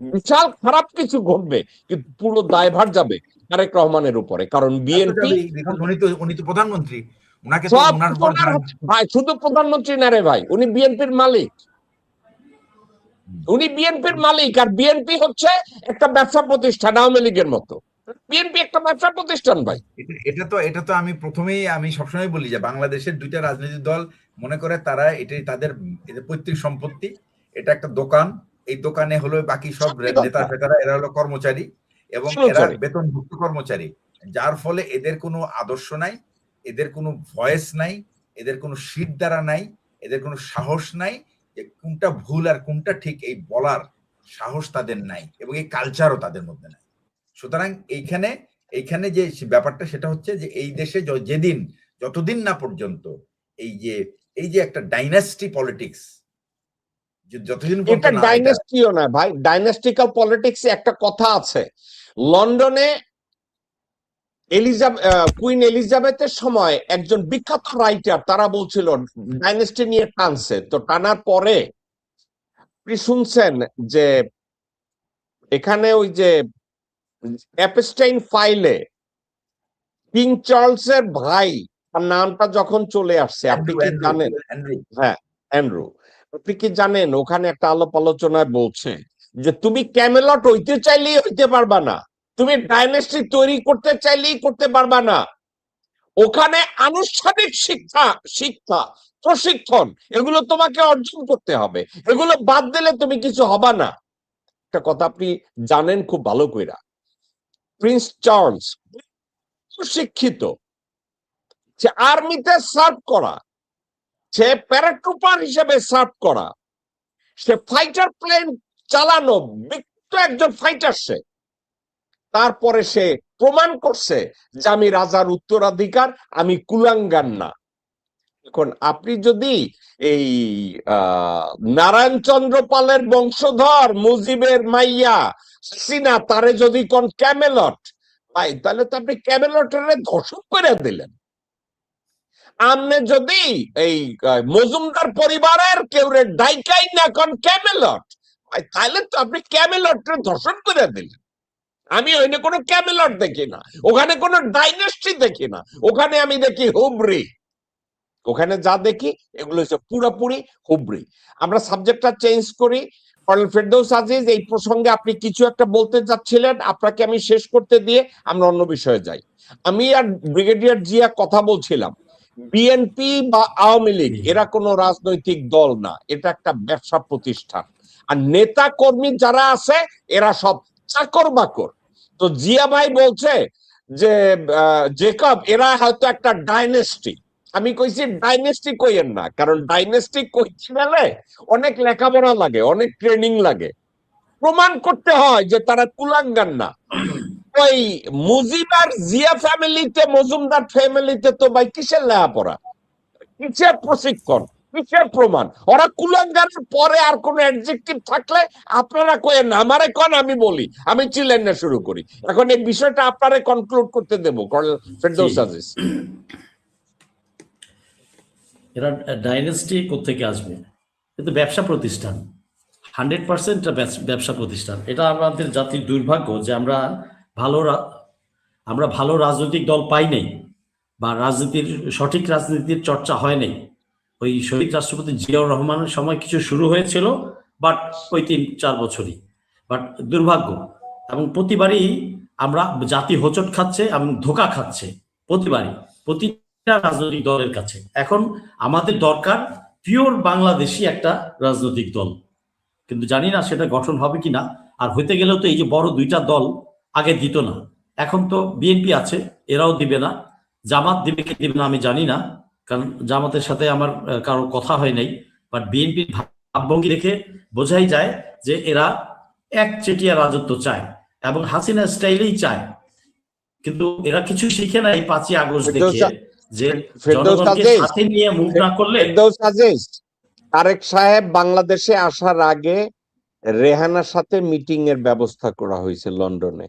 বিশাল খারাপ কিছু ঘটবে, কিন্তু পুরো দায়ভার যাবে তারেক রহমানের উপরে, কারণ বিএনপি উনি তো প্রধানমন্ত্রী, ওনাকে তো সব ওনার উপর ভাই, শুধু প্রধানমন্ত্রী না রে ভাই, উনি বিএনপির মালিক। উনি বিএনপির মালিক, আর বিএনপি হচ্ছে একটা ব্যবসা প্রতিষ্ঠান, আওয়ামী লীগের মতো। বিএনপি একটা ব্যবসা প্রতিষ্ঠান ভাই। এটা তো আমি সবসময় বলি যে বাংলাদেশের দুইটা রাজনৈতিক দল মনে করে তারা এটাই তাদের পৈতৃক সম্পত্তি, এটা একটা দোকান, এই দোকানে হলো বাকি সব নেতা ফেতারা, এরা হলো কর্মচারী এবং এরা বেতনভুক্ত কর্মচারী, যার ফলে এদের কোনো আদর্শ নাই, এদের কোনো ভয়েস নাই, এদের কোনো শীত দ্বারা নাই, এদের কোনো সাহস নাই যে কোনটা ভুল আর কোনটা ঠিক এই বলার সাহস তাদের নাই, এবং এই কালচারও তাদের মধ্যে নাই। সুতরাং এইখানে যে ব্যাপারটা সেটা হচ্ছে যে এই দেশে যতদিন না পর্যন্ত এই যে একটা ডাইনাস্টি পলিটিক্স, যতদিন এটা ডাইনাস্টিও না ভাই, ডাইনাস্টিক্যাল পলিটিক্স একটা কথা আছে। লন্ডনে কুইন এলিজাবেথের সময় একজন বিখ্যাত রাইটার, তারা বলছিল ডাইনাস্টি নিয়ে টানছে, তো টানার পরে আপনি শুনছেন যে এখানে ওই যে অ্যাপস্টাইন ফাইলে কিং চার্লসের ভাই তার নামটা যখন চলে আসছে, আপনি কি জানেন? হ্যাঁ, অ্যান্ড্রু। আপনি কি জানেন ওখানে একটা আলাপ আলোচনায় বলছে যে তুমি ক্যামেলট হইতে চাইলেই হইতে পারবা না, তুমি ডাইনেস্টি তৈরি করতে চাইলেই করতে পারবা না। ওখানে আনুষ্ঠানিক শিক্ষা প্রশিক্ষণ এগুলো তোমাকে অর্জন করতে হবে, এগুলো বাদ দিলে তুমি কিছু হবা না। একটা কথা আপনি জানেন খুব ভালো কইরা, প্রিন্স চার্লস শিক্ষিত, সে আর্মিতে সার্ভ করা, সে প্যারাট্রুপার হিসেবে সার্ভ করা, সে ফাইটার প্লেন চালানো বিখ্যাত একজন ফাইটার। সে তারপরে সে প্রমাণ করছে যে আমি রাজার উত্তরাধিকার, আমি কুলাঙ্গার না। এখন আপনি যদি এই নারায়ণ চন্দ্র পালের বংশধর মুজিবের মাইয়া হাসিনা তারে যদি কোন ক্যামেলট ভাই, তাহলে তো আপনি ক্যামেলটের ধর্ষণ করে দিলেন। আমনে যদি এই মজুমদার পরিবারের কেউ ডাইকাই না কোন ক্যামেলট, তাহলে তো আপনি ক্যামেলটকে ধর্ষণ করে দিলেন। আমি ওইখানে কোনো ক্যামেলট দেখি না, ওখানে কোনো ডাইনেস্টি দেখি না, ওখানে আমি দেখি হুবরি। ওখানে যা দেখি এগুলো হচ্ছে পুরোপুরি হুবরি। আমরা সাবজেক্টটা চেঞ্জ করি। কর্নেল ফেরদৌস আজিজ, এই প্রসঙ্গে আপনি কিছু একটা বলতে চাচ্ছিলেন, আপনাকে আমি শেষ করতে দিয়ে আমরা অন্য বিষয়ে যাই। আমি আর ব্রিগেডিয়ার জিয়া কথা বলছিলাম, বিএনপি বা আওয়ামী লীগ এরা কোনো রাজনৈতিক দল না, এটা একটা ব্যবসা প্রতিষ্ঠান। আর নেতা কর্মী যারা আছে এরা সব চাকর বাকর। তো জিয়া ভাই বলছে যে জেকব এরা হয়তো একটা ডাইনেস্টি। আমি কইছি ডাইনেস্টি কইেন না, কারণ ডাইনেস্টি কইতে গেলে অনেক লেখাপড়া লাগে, অনেক ট্রেনিং লাগে, প্রমাণ করতে হয় যে তারা কুলাঙ্গার না। ওই মুজিবার জিয়া ফ্যামিলিতে, মজুমদার ফ্যামিলিতে তো ভাই কিসের লেখাপড়া, কিসের প্রশিক্ষণ, কিসের প্রমাণ? ওরা কুলাঙ্গারের পরে আর কোন অ্যাডজেক্টিভ থাকলে আপনারা কইেন না, আমারে কন আমি বলি, আমি চিল্লাইন না শুরু করি। এখন এই বিষয়টা আপনারে কনক্লুড করতে দেব কর্নেল ফেরদৌস আজিজ। এরা ডাইনেস্টি কোত্থেকে আসবে? কিন্তু ব্যবসা প্রতিষ্ঠান, 100% ব্যবসা প্রতিষ্ঠান। এটা আমাদের জাতির দুর্ভাগ্য যে আমরা ভালো রাজনৈতিক দল পাই নাই, বা সঠিক রাজনীতির চর্চা হয় নাই। ওই শহীদ রাষ্ট্রপতি জিয়াউর রহমানের সময় কিছু শুরু হয়েছিল, বাট ওই 3-4 বছরই, বাট দুর্ভাগ্য। এবং প্রতিবারই আমরা জাতি হোঁচট খাচ্ছে এবং ধোঁকা খাচ্ছে প্রতিটা রাজনৈতিক দলের কাছে। এখন আমাদের দরকার পিওর বাংলাদেশি একটা রাজনৈতিক দল, কিন্তু জানি না সেটা গঠন হবে কিনা। আর হইতে গেলেও তো এই যে বড় দুইটা দল আগে দিত না, এখন তো বিএনপি আছে, এরাও দিবে না। জামাত দিবে কি দিবে না আমি জানি না, কারণ জামাতের সাথে আমার কারো কথা হয় নাই। বাট বিএনপির ভাবভঙ্গি দেখে বোঝাই যায় যে এরা একচেটিয়া রাজত্ব চায় এবং হাসিনা স্টাইলেই চায়। কিন্তু এরা কিছু শিখে নাই 5ই আগস্ট দেখে, যে জনগণকে সাথে নিয়ে মুভ না করলে। তারেক সাহেব বাংলাদেশে আসার আগে রেহানার সাথে মিটিং এর ব্যবস্থা করা হয়েছে লন্ডনে।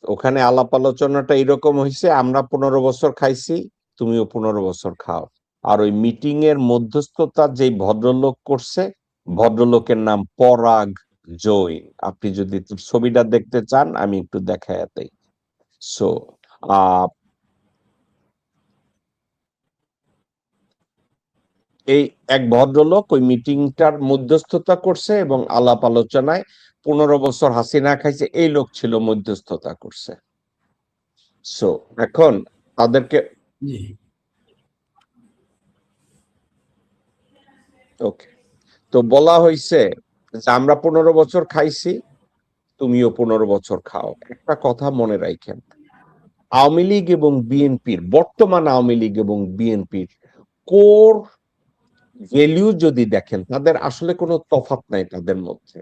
ওখানে আলাপ আলোচনাটা এরকম হয়েছে, আমরা 15 বছর খাইছি, তুমিও 15 বছর খাও। আর ওই মিটিং এর মধ্যস্থতা যে ভদ্রলোক করছে, ভদ্রলোকের নাম পরাগ জৈন। আপনি যদি ছবিটা দেখতে চান আমি একটু দেখাই দেই। সো এই এক ভদ্রলোক ওই মিটিংটার মধ্যস্থতা করছে এবং আলাপ আলোচনায় 15 বছর হাসিনা খাইছে এই লোক ছিল মধ্যস্থতা করছে। সো এখন তাদেরকে ওকে তো বলা হয়েছে যে আমরা 15 বছর খাইছি, তুমিও 15 বছর খাও। একটা কথা মনে রাখেন, আওয়ামী লীগ এবং বিএনপির, বর্তমান আওয়ামী লীগ এবং বিএনপির কোর ভ্যালু যদি দেখেন, তাদের আসলে কোনো তফাৎ নাই তাদের মধ্যে,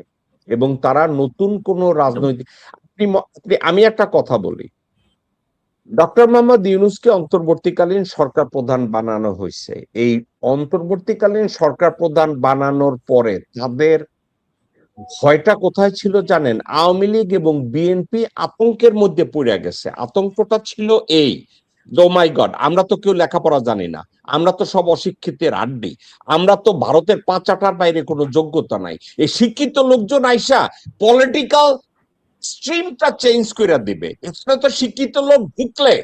এবং তারা নতুন কোন রাজনৈতিক আমি একটা কথা বলি, ডক্টর মোহাম্মদ ইউনূসকে অন্তর্বর্তীকালীন সরকার প্রধান বানানো হয়েছে। এই অন্তর্বর্তীকালীন সরকার প্রধান বানানোর পরে তাদের ভয়টা কোথায় ছিল জানেন? আওয়ামী লীগ এবং বিএনপি আতঙ্কের মধ্যে পড়ে গেছে। আতঙ্কটা ছিল এই, ও মাই গড, আমরা তো কেউ লেখাপড়া জানি না, আমরা তো সব অশিক্ষিতের আড্ডি, আমরা তো ভারতের 5 আটার বাইরে কোনো যোগ্যতা নাই। এই শিক্ষিত লোকজন আইসা পলিটিক্যাল স্ট্রিমটা চেঞ্জ করে দিবে। এখানে তো শিক্ষিত লোক ঢুকলে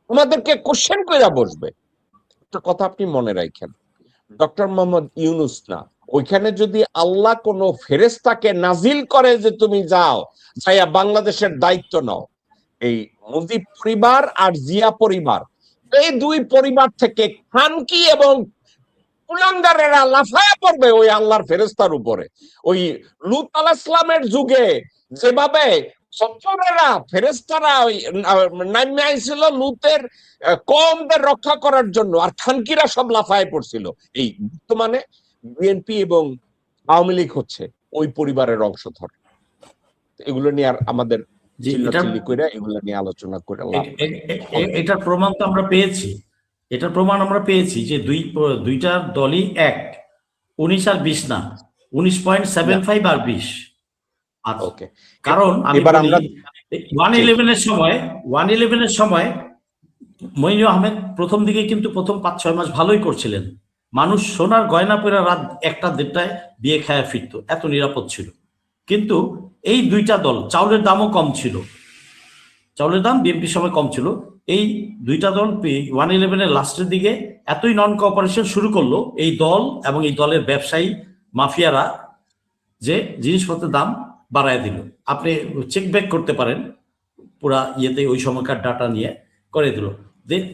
আমাদেরকে কোশ্চেন করে বসবে। একটা কথা আপনি মনে রাখেন, ডক্টর মোহাম্মদ ইউনূস না, ওইখানে যদি আল্লাহ কোন ফেরেশতাকে নাজিল করে যে তুমি যাও, যাইয়া বাংলাদেশের দায়িত্ব নাও, এই মুজিব পরিবার আর জিয়া পরিবার, এই দুই পরিবার থেকে খানকি এবং কুলাঙ্গারেরা লাফায়া পড়বে ওই আল্লাহর ফেরেশতার উপরে। ওই লূত আলাইহিস সালামের যুগে যেভাবে সত্তরেরা ফেরেশতারা ওই নামে আইছিল লূতের কওমদের রক্ষা করার জন্য, আর খানকিরা সব লাফায় পড়ছিল। এই বর্তমানে বিএনপি এবং আওয়ামী লীগ হচ্ছে ওই পরিবারের অংশধর। এগুলো নিয়ে আর আমাদের চিল্লাচিল্লি করে এগুলো নিয়ে আলোচনা করে এটার প্রমাণ তো আমরা পেয়েছি, এটার প্রমাণ আমরা পেয়েছি যে দুইটার দলই এক, 19 আর 20 না, 19.75 আর 20। ওকে, কারণ এবার আমরা 111 এর সময় মঈনুল আহমেদ প্রথম দিকে কিন্তু প্রথম 5-6 মাস ভালোই করছিলেন। মানুষ সোনার গয়না পরে রাত 1টা 1:30টায় বিয়ে খায়া ফিরত, এত নিরাপদ ছিল। কিন্তু এই দুইটা দল, চাউলের দামও কম ছিল, চাউলের দাম বিএনপির সময় কম ছিল, এই দুইটা দল 111-এর লাস্টের দিকে এতই নন কোঅপারেশন শুরু করলো এই দল এবং এই দলের ব্যবসায়ী মাফিয়ারা, যে জিনিসপত্রের দাম বাড়ায় দিল। আপনি চেক ব্যাক করতে পারেন পুরা ইয়েতে, ওই সময়কার ডাটা নিয়ে করে দিল।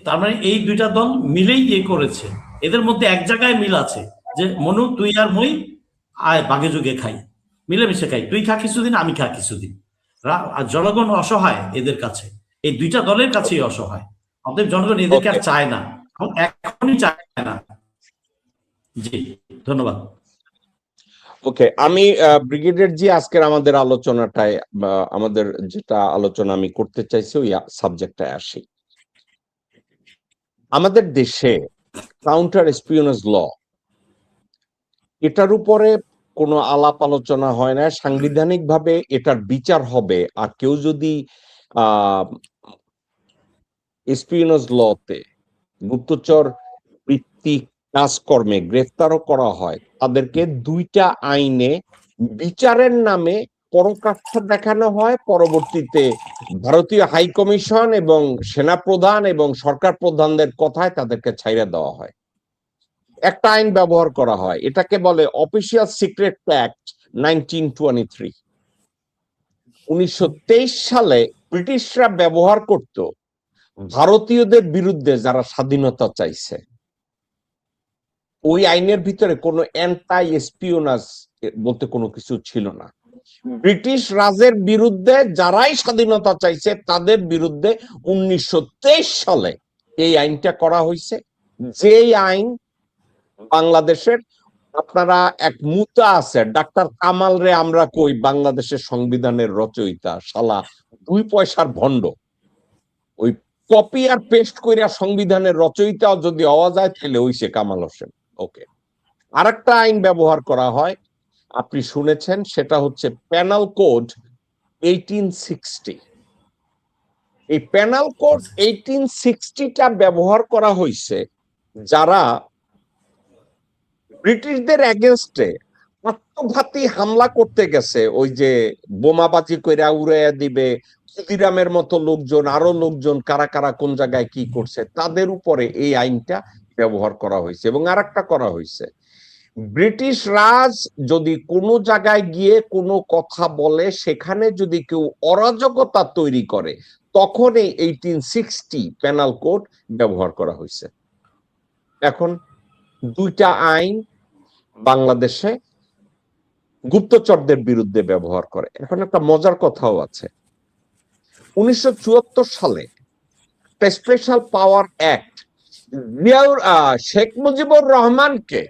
তার মানে এই দুইটা দল মিলেই ইয়ে করেছে। এদের মধ্যে এক জায়গায় মিল আছে যে মনু তুই আর মই আয় বাগে যুগে খাই, মিলেমিশে খাই, তুই খা কিছুদিন আমি খা কিছুদিন। আর জনগণ অসহায় এদের কাছে, এই দুইটা দলের কাছেই অসহায়। অতএব জনগণ এদেরকে আর চায় না, এখনই চায় না। জি, ধন্যবাদ। ওকে, আমি ব্রিগেডিয়ার জি আজকের আমাদের আলোচনাটায় আমাদের যেটা আলোচনা আমি করতে চাইছি ওই সাবজেক্টে আসি। আমাদের দেশে কাউন্টার স্পিওনেজ ল, এটার উপরে কোনো আলাপ আলোচনা হয় না। সাংবিধানিক ভাবে এটার বিচার হবে, আর কেউ যদি স্পিওনেজ লতে গুপ্তচর ভিত্তিক কাজকর্মে গ্রেফতারও করা হয়, তাদেরকে দুইটা আইনে বিচারের নামে পরকাষ্ঠা দেখানো হয়। পরবর্তীতে ভারতীয় হাই কমিশন এবং সেনাপ্রধান এবং সরকার প্রধানদের কথায় তাদেরকে ছাইড়া দেওয়া হয়। একটা আইন ব্যবহার করা হয়, এটাকে বলে অফিসিয়াল সিক্রেট অ্যাক্ট 1923। 1923 সালে ব্রিটিশরা ব্যবহার করত ভারতীয়দের বিরুদ্ধে যারা স্বাধীনতা চাইছে। ওই আইনের ভিতরে কোনো অ্যান্টি স্পিওনাজ বলতে কোনো কিছু ছিল না। ব্রিটিশ রাজের বিরুদ্ধে যারাই স্বাধীনতা চাইছে তাদের বিরুদ্ধে 1923 সালে এই আইনটা করা হয়েছে। যেই আইন বাংলাদেশের, আপনারা এক মুতা আছে ডাক্তার কামাল রে আমরা কই বাংলাদেশের সংবিধানের রচয়িতা, শালা 2 পয়সার ভণ্ড। ওই কপি আর পেস্ট কইরা সংবিধানের রচয়িতা যদি হওয়া যায় তাহলে হইছে কামাল হোসেন। ওকে, আরেকটা আইন ব্যবহার করা হয়, আপনি শুনেছেন, সেটা হচ্ছে পেনাল কোড 1860। এই পেনাল কোড 1860টা ব্যবহার করা হয়েছে যারা ব্রিটিশদের এগেনস্টে আত্মঘাতী হামলা করতে গেছে, ওই যে বোমাবাজি কইরা উড়াইয়া দিবে, ক্ষুদিরামের মতো লোকজন, আরো লোকজন কারা কারা কোন জায়গায় কি করছে, তাদের উপরে এই আইনটা ব্যবহার করা হয়েছে। এবং আরেকটা করা হয়েছে, ব্রিটিশ রাজ যদি কোনো জায়গায় গিয়ে কোনো কথা বলে, সেখানে যদি কেউ অরাজকতা তৈরি করে, তখন এই 1860 পেনাল কোড ব্যবহার করা হয়েছে। এখন দুইটা আইন বাংলাদেশে গুপ্তচরদের বিরুদ্ধে ব্যবহার করে। এখন একটা মজার কথাও আছে, 1974 সালে একটা স্পেশাল পাওয়ার অ্যাক্ট শেখ মুজিবুর রহমানকে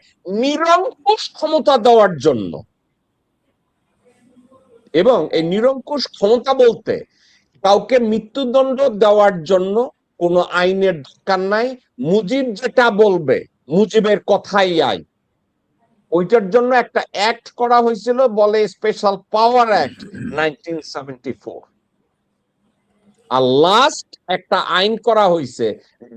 নিরঙ্কুশ ক্ষমতা দেওয়ার জন্য, এবং এই নিরঙ্কুশ ক্ষমতা বলতে কাউকে মৃত্যুদণ্ড দেওয়ার জন্য কোনো আইনের দরকার নাই, মুজিব যেটা বলবে মুজিবের কথাই আইন, ওইটার জন্য একটা অ্যাক্ট করা হয়েছিল, বলে স্পেশাল পাওয়ার অ্যাক্ট 1974। আর লাস্ট একটা আইন করা হয়েছে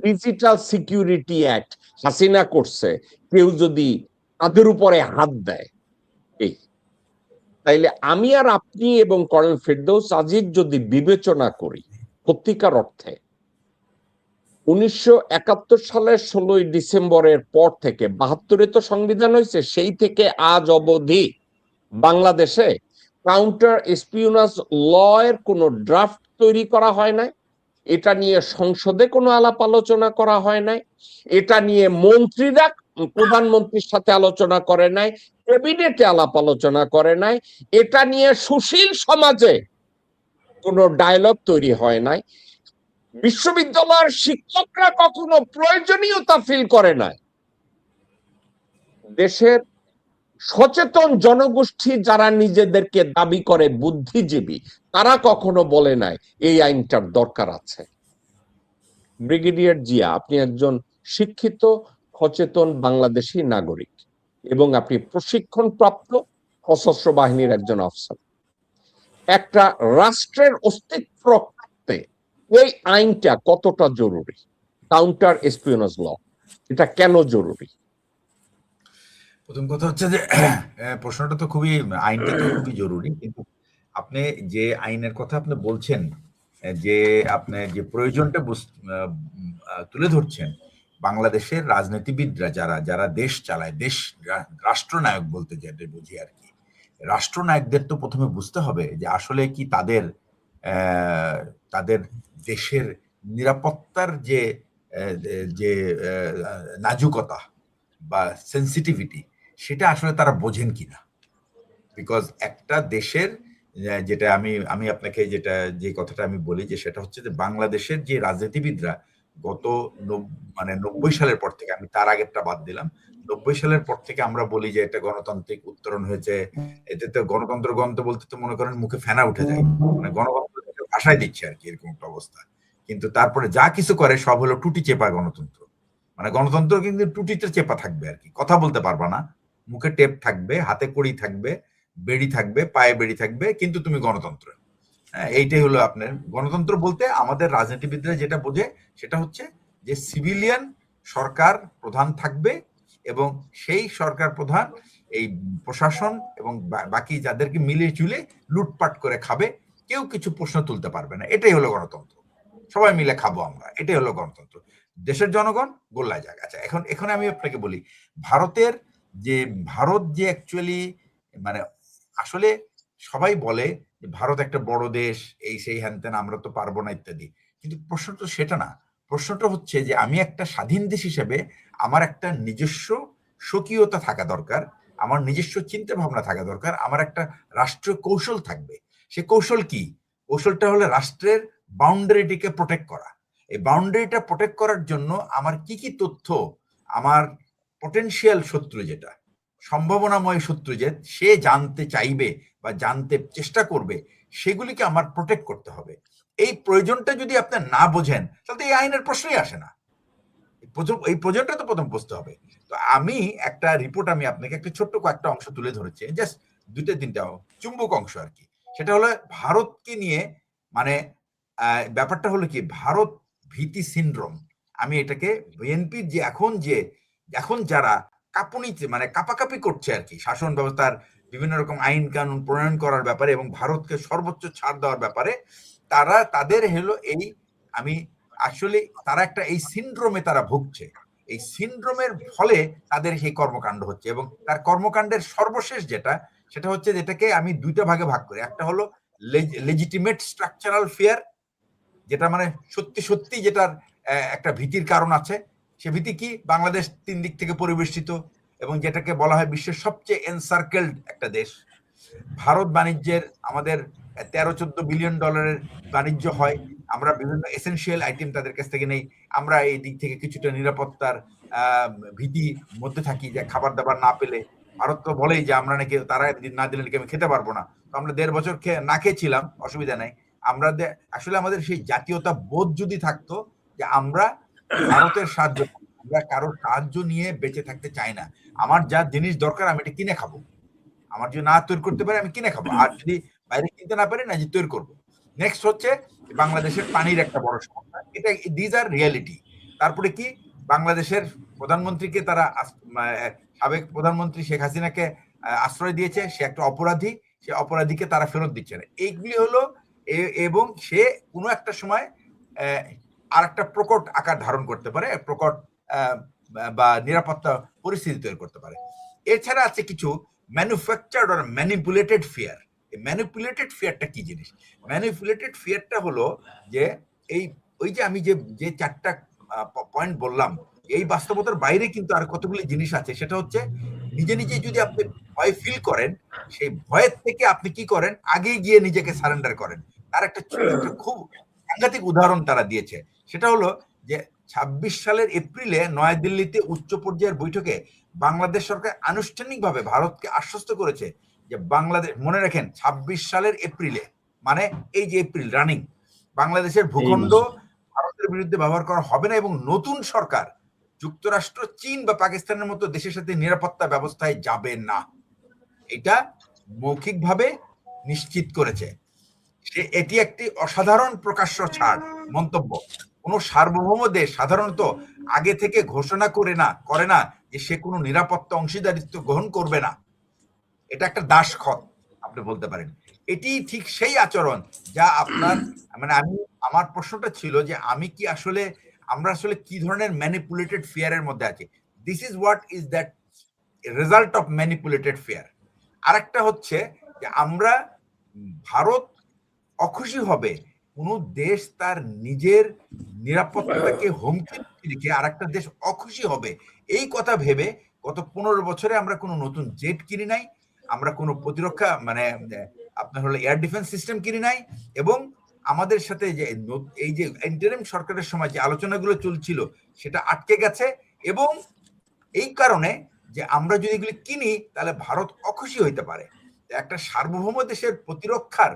ডিজিটাল সিকিউরিটি অ্যাক্ট, হাসিনা করছে, কেউ যদি তাদের উপরে হাত দেয়। এই তাইলে আমি আর আপনি এবং কর্নেল ফেরদৌস আজিজ যদি বিবেচনা করি সত্যিকার অর্থে 1971 সালের 16ই ডিসেম্বরের পর থেকে, 72-এ তো সংবিধান হয়েছে, সেই থেকে আজ অবধি বাংলাদেশে কাউন্টার স্পিওনাজ ল এর কোনো ড্রাফট তৈরি করা হয় নাই। এটা নিয়ে সংসদে কোনো আলাপ আলোচনা করা হয় নাই। এটা নিয়ে মন্ত্রীরা প্রধানমন্ত্রীর সাথে আলোচনা করে নাই, ক্যাবিনেটে আলাপ আলোচনা করে নাই। এটা নিয়ে সুশীল সমাজে কোনো ডায়লগ তৈরি হয় নাই। বিশ্ববিদ্যালয়ের শিক্ষকরা কখনো প্রয়োজনীয়তা ফিল করে নাই। দেশের সচেতন জনগোষ্ঠী যারা নিজেদেরকে দাবি করে বুদ্ধিজীবী, তারা কখনো বলে নাই এই আইনটার দরকার আছে। ব্রিগেডিয়ার জিয়া, আপনি একজন শিক্ষিত সচেতন বাংলাদেশী নাগরিক এবং আপনি প্রশিক্ষণপ্রাপ্ত সশস্ত্র বাহিনীর একজন অফিসার। একটা রাষ্ট্রের অস্তিত্ব রক্ষার্থে এই আইনটা কতটা জরুরি, কাউন্টার স্পিওনেজ ল, এটা কেন জরুরি? প্রথম কথা হচ্ছে যে প্রশ্নটা তো খুবই, আইনটা তো খুবই জরুরি, কিন্তু আপনি যে আইনের কথা আপনি বলছেন, যে আপনি যে প্রয়োজনটা তুলে ধরছেন, বাংলাদেশের রাজনীতিবিদরা যারা যারা দেশ চালায়, দেশ রাষ্ট্রনায়ক বলতে যেটা বুঝি আর কি, রাষ্ট্রনায়কদের তো প্রথমে বুঝতে হবে যে আসলে কি তাদের তাদের দেশের নিরাপত্তার যে যে নাজুকতা বা সেন্সিটিভিটি, সেটা আসলে তারা বোঝেন কিনা। বিকজ একটা দেশের যেটা আমি আমি আপনাকে যেটা যে কথাটা আমি বলি, যে সেটা হচ্ছে যে বাংলাদেশের যে রাজনীতিবিদরা গত 90 সালের পর থেকে, আমি তার আগেরটা বাদ দিলাম, 90 সালের পর থেকে আমরা বলি যে এটা গণতান্ত্রিক উত্তরণ হয়েছে, এতে তো গণতন্ত্র বলতে তো মনে করেন মুখে ফেনা উঠে যায়, মানে গণতন্ত্র ভাষায় দিচ্ছে আর কি, এরকম একটা অবস্থা। কিন্তু তারপরে যা কিছু করে সব হলো টুটি চেপা গণতন্ত্র। মানে গণতন্ত্র কিন্তু টুটিতে চেপা থাকবে আর কি, কথা বলতে পারবা না, মুখে টেপ থাকবে, হাতে কড়ি থাকবে, বেড়ি থাকবে, পায়ে বেড়ি থাকবে, কিন্তু তুমি গণতন্ত্র। হ্যাঁ, এইটাই হলো আপনার গণতন্ত্র বলতে। আমাদের রাজনীতিবিদরা যেটা বোঝে সেটা হচ্ছে যে সিভিলিয়ান সরকার প্রধান থাকবে, এবং সেই সরকার প্রধান এই প্রশাসন এবং বাকি যাদেরকে মিলিয়ে চুলে লুটপাট করে খাবে, কেউ কিছু প্রশ্ন তুলতে পারবে না। এটাই হলো গণতন্ত্র, সবাই মিলে খাবো আমরা, এটাই হলো গণতন্ত্র। দেশের জনগণ গোল্লায় যাক। আচ্ছা, এখন আমি আপনাকে বলি, ভারত যে অ্যাকচুয়ালি, মানে আসলে সবাই বলে যে ভারত একটা বড় দেশ, এই সেই হ্যান ত্যান, আমরা তো পারবো না ইত্যাদি, কিন্তু প্রশ্ন তো সেটা না। প্রশ্নটা হচ্ছে যে আমি একটা স্বাধীন দেশ হিসেবে আমার একটা নিজস্ব স্বকীয়তা থাকা দরকার, আমার নিজস্ব চিন্তা ভাবনা থাকা দরকার, আমার একটা রাষ্ট্রীয় কৌশল থাকবে। সে কৌশল কি? কৌশলটা হলো রাষ্ট্রের বাউন্ডারিটিকে প্রোটেক্ট করা। এই বাউন্ডারিটা প্রোটেক্ট করার জন্য আমার কি কি তথ্য, আমার পটেনশিয়াল শত্রু, যেটা সম্ভাবনাময় শত্রু, যে সে জানতে চাইবে বা জানতে চেষ্টা করবে, সেগুলিকে আমার প্রোটেক্ট করতে হবে। এই প্রয়োজনটা যদি আপনি না বোঝেন, তাহলে এই আইনের প্রশ্নই আসে না। এই প্রয়োজনটা তো প্রথম বুঝতে হবে। তো আমি একটা রিপোর্ট, আমি আপনাকে একটা ছোট্ট কয়েকটা অংশ তুলে ধরেছি, জাস্ট দুইটা তিনটা চুম্বক অংশ আর কি। সেটা হলো ভারতকে নিয়ে, মানে ব্যাপারটা হলো কি, ভারত ভীতি সিনড্রোম। আমি এটাকে বিএনপির যে এখন যারা কাঁপুনিতে, মানে কাঁপাকাঁপি করছে আর কি, শাসন ব্যবস্থার বিভিন্ন রকম আইন কানুন প্রণয়ন করার ব্যাপারে এবং ভারতকে সর্বোচ্চ ছাড় দেওয়ার ব্যাপারে, তাদের হলো এই, আমি আসলে তারা একটা এই সিনড্রোমে তারা ভুগছে। এই সিনড্রোমের ফলে তাদের সেই কর্মকাণ্ড হচ্ছে, এবং তার কর্মকাণ্ডের সর্বশেষ সেটা হচ্ছে, যেটাকে আমি দুইটা ভাগে ভাগ করি। একটা হলো লেজিটিমেট স্ট্রাকচারাল ফিয়ার, যেটা মানে সত্যি সত্যি যেটার একটা ভীতির কারণ আছে। সে ভীতি কি? বাংলাদেশ 3 দিক থেকে পরিবেষ্টিত, এবং যেটাকে বলা হয় বিশ্বের সবচেয়ে এনসার্কেলড একটা দেশ। ভারত বাণিজ্যের আমাদের 13-14 বিলিয়ন ডলারের বাণিজ্য হয়, আমরা বিভিন্ন এসেনশিয়াল আইটেম তাদের কাছ থেকে নেই, আমরা এই দিক থেকে কিছুটা নিরাপত্তার ভীতি মধ্যে থাকি, যে খাবার দাবার না পেলে, ভারত তো বলেই যে আমরা নাকি, তারা না দিলে নাকি আমি খেতে পারবো না। তো আমরা 1.5 বছর না খেয়েছিলাম, অসুবিধা নাই। আমরা আসলে আমাদের সেই জাতীয়তা বোধ যদি থাকতো, যে আমরা ভারতের সাহায্য, আমরা কারোর সাহায্য নিয়ে বেঁচে থাকতে চাই না। আমার যা জিনিস দরকার আমি এটা কিনে খাবো, আমার যদি না তৈরি করতে পারে আমি কিনে খাবো, আর যদি বাইরে কিনতে না পারি না যে তৈরি করবো। নেক্সট হচ্ছে বাংলাদেশের পানির একটা বড় সমস্যা, এটা দিজ আর রিয়ালিটি। তারপরে কি, বাংলাদেশের প্রধানমন্ত্রীকে তারা, সাবেক প্রধানমন্ত্রী শেখ হাসিনাকে আশ্রয় দিয়েছে, সে একটা অপরাধী, সে অপরাধীকে তারা ফেরত দিচ্ছে না। এইগুলি হলো, এবং সে কোনো একটা সময় আর একটা প্রকট আকার ধারণ করতে পারে, প্রকট বা নিরাপত্তা পরিস্থিতি তৈরি করতে পারে। এছাড়া আছে কিছু ম্যানুফ্যাকচার্ড আর ম্যানিপুলেটেড ফিয়ার। এই ম্যানিপুলেটেড ফিয়ারটা কি জিনিস? ম্যানিপুলেটেড ফিয়ারটা হলো যে ওই যে আমি যে 4টা পয়েন্ট বললাম, এই বাস্তবতার বাইরে কিন্তু আর কতগুলি জিনিস আছে। সেটা হচ্ছে, নিজে নিজে যদি আপনি ভয় ফিল করেন, সেই ভয়ের থেকে আপনি কি করেন, আগে গিয়ে নিজেকে সারেন্ডার করেন। তার একটা খুব সাংঘাতিক উদাহরণ তারা দিয়েছে। সেটা হলো যে 26 সালের এপ্রিলে নয়াদিল্লিতে উচ্চ পর্যায়ের বৈঠকে বাংলাদেশ সরকার আনুষ্ঠানিকভাবে ভারতকে আশ্বস্ত করেছে যে বাংলাদেশ, মনে রাখেন 26 সালের এপ্রিলে, মানে এই যে এপ্রিল রানিং, বাংলাদেশের ভূখণ্ড ভারতের বিরুদ্ধে ব্যবহার করা হবে না, এবং নতুন সরকার যুক্তরাষ্ট্র, চীন বা পাকিস্তানের মতো দেশের সাথে নিরাপত্তা ব্যবস্থায় যাবে না। এটা মৌখিকভাবে নিশ্চিত করেছে। এটি একটি অসাধারণ প্রকাশ্য ছাড় মন্তব্য। কোন সার্বভৌম দেশ সাধারণত আগে থেকে ঘোষণা করে না যে সে কোনো নিরাপত্তা অংশীদারিত্ব গ্রহণ করবে না, এটা একটা দাসখত আপনি বলতে পারেন। এটি ঠিক সেই আচরণ যা আপনার মানে আমার প্রশ্নটা ছিল যে আমরা আসলে কি ধরনের ম্যানিপুলেটেড ফিয়ারের মধ্যে আছি। This is what is that result of manipulated fear. আরেকটা হচ্ছে যে ভারত অখুশি হবে কোন দেশ তার নিজের নিরাপত্তাকে হুমকি রেখে আর একটা দেশ অখুশি হবে এই কথা ভেবে গত 15 বছরে আমরা কোনো নতুন জেট কিনি নাই, আমরা কোনো প্রতিরক্ষা মানে আপনার হলো এয়ার ডিফেন্স সিস্টেম কিনি নাই, এবং আমাদের সাথে যে এই যে ইন্টারিম সরকারের সময় যে আলোচনাগুলো চলছিল সেটা আটকে গেছে। এবং এই কারণে যে আমরা যদি এগুলি কিনি তাহলে ভারত অখুশি হইতে পারে। একটা সার্বভৌম দেশের প্রতিরক্ষার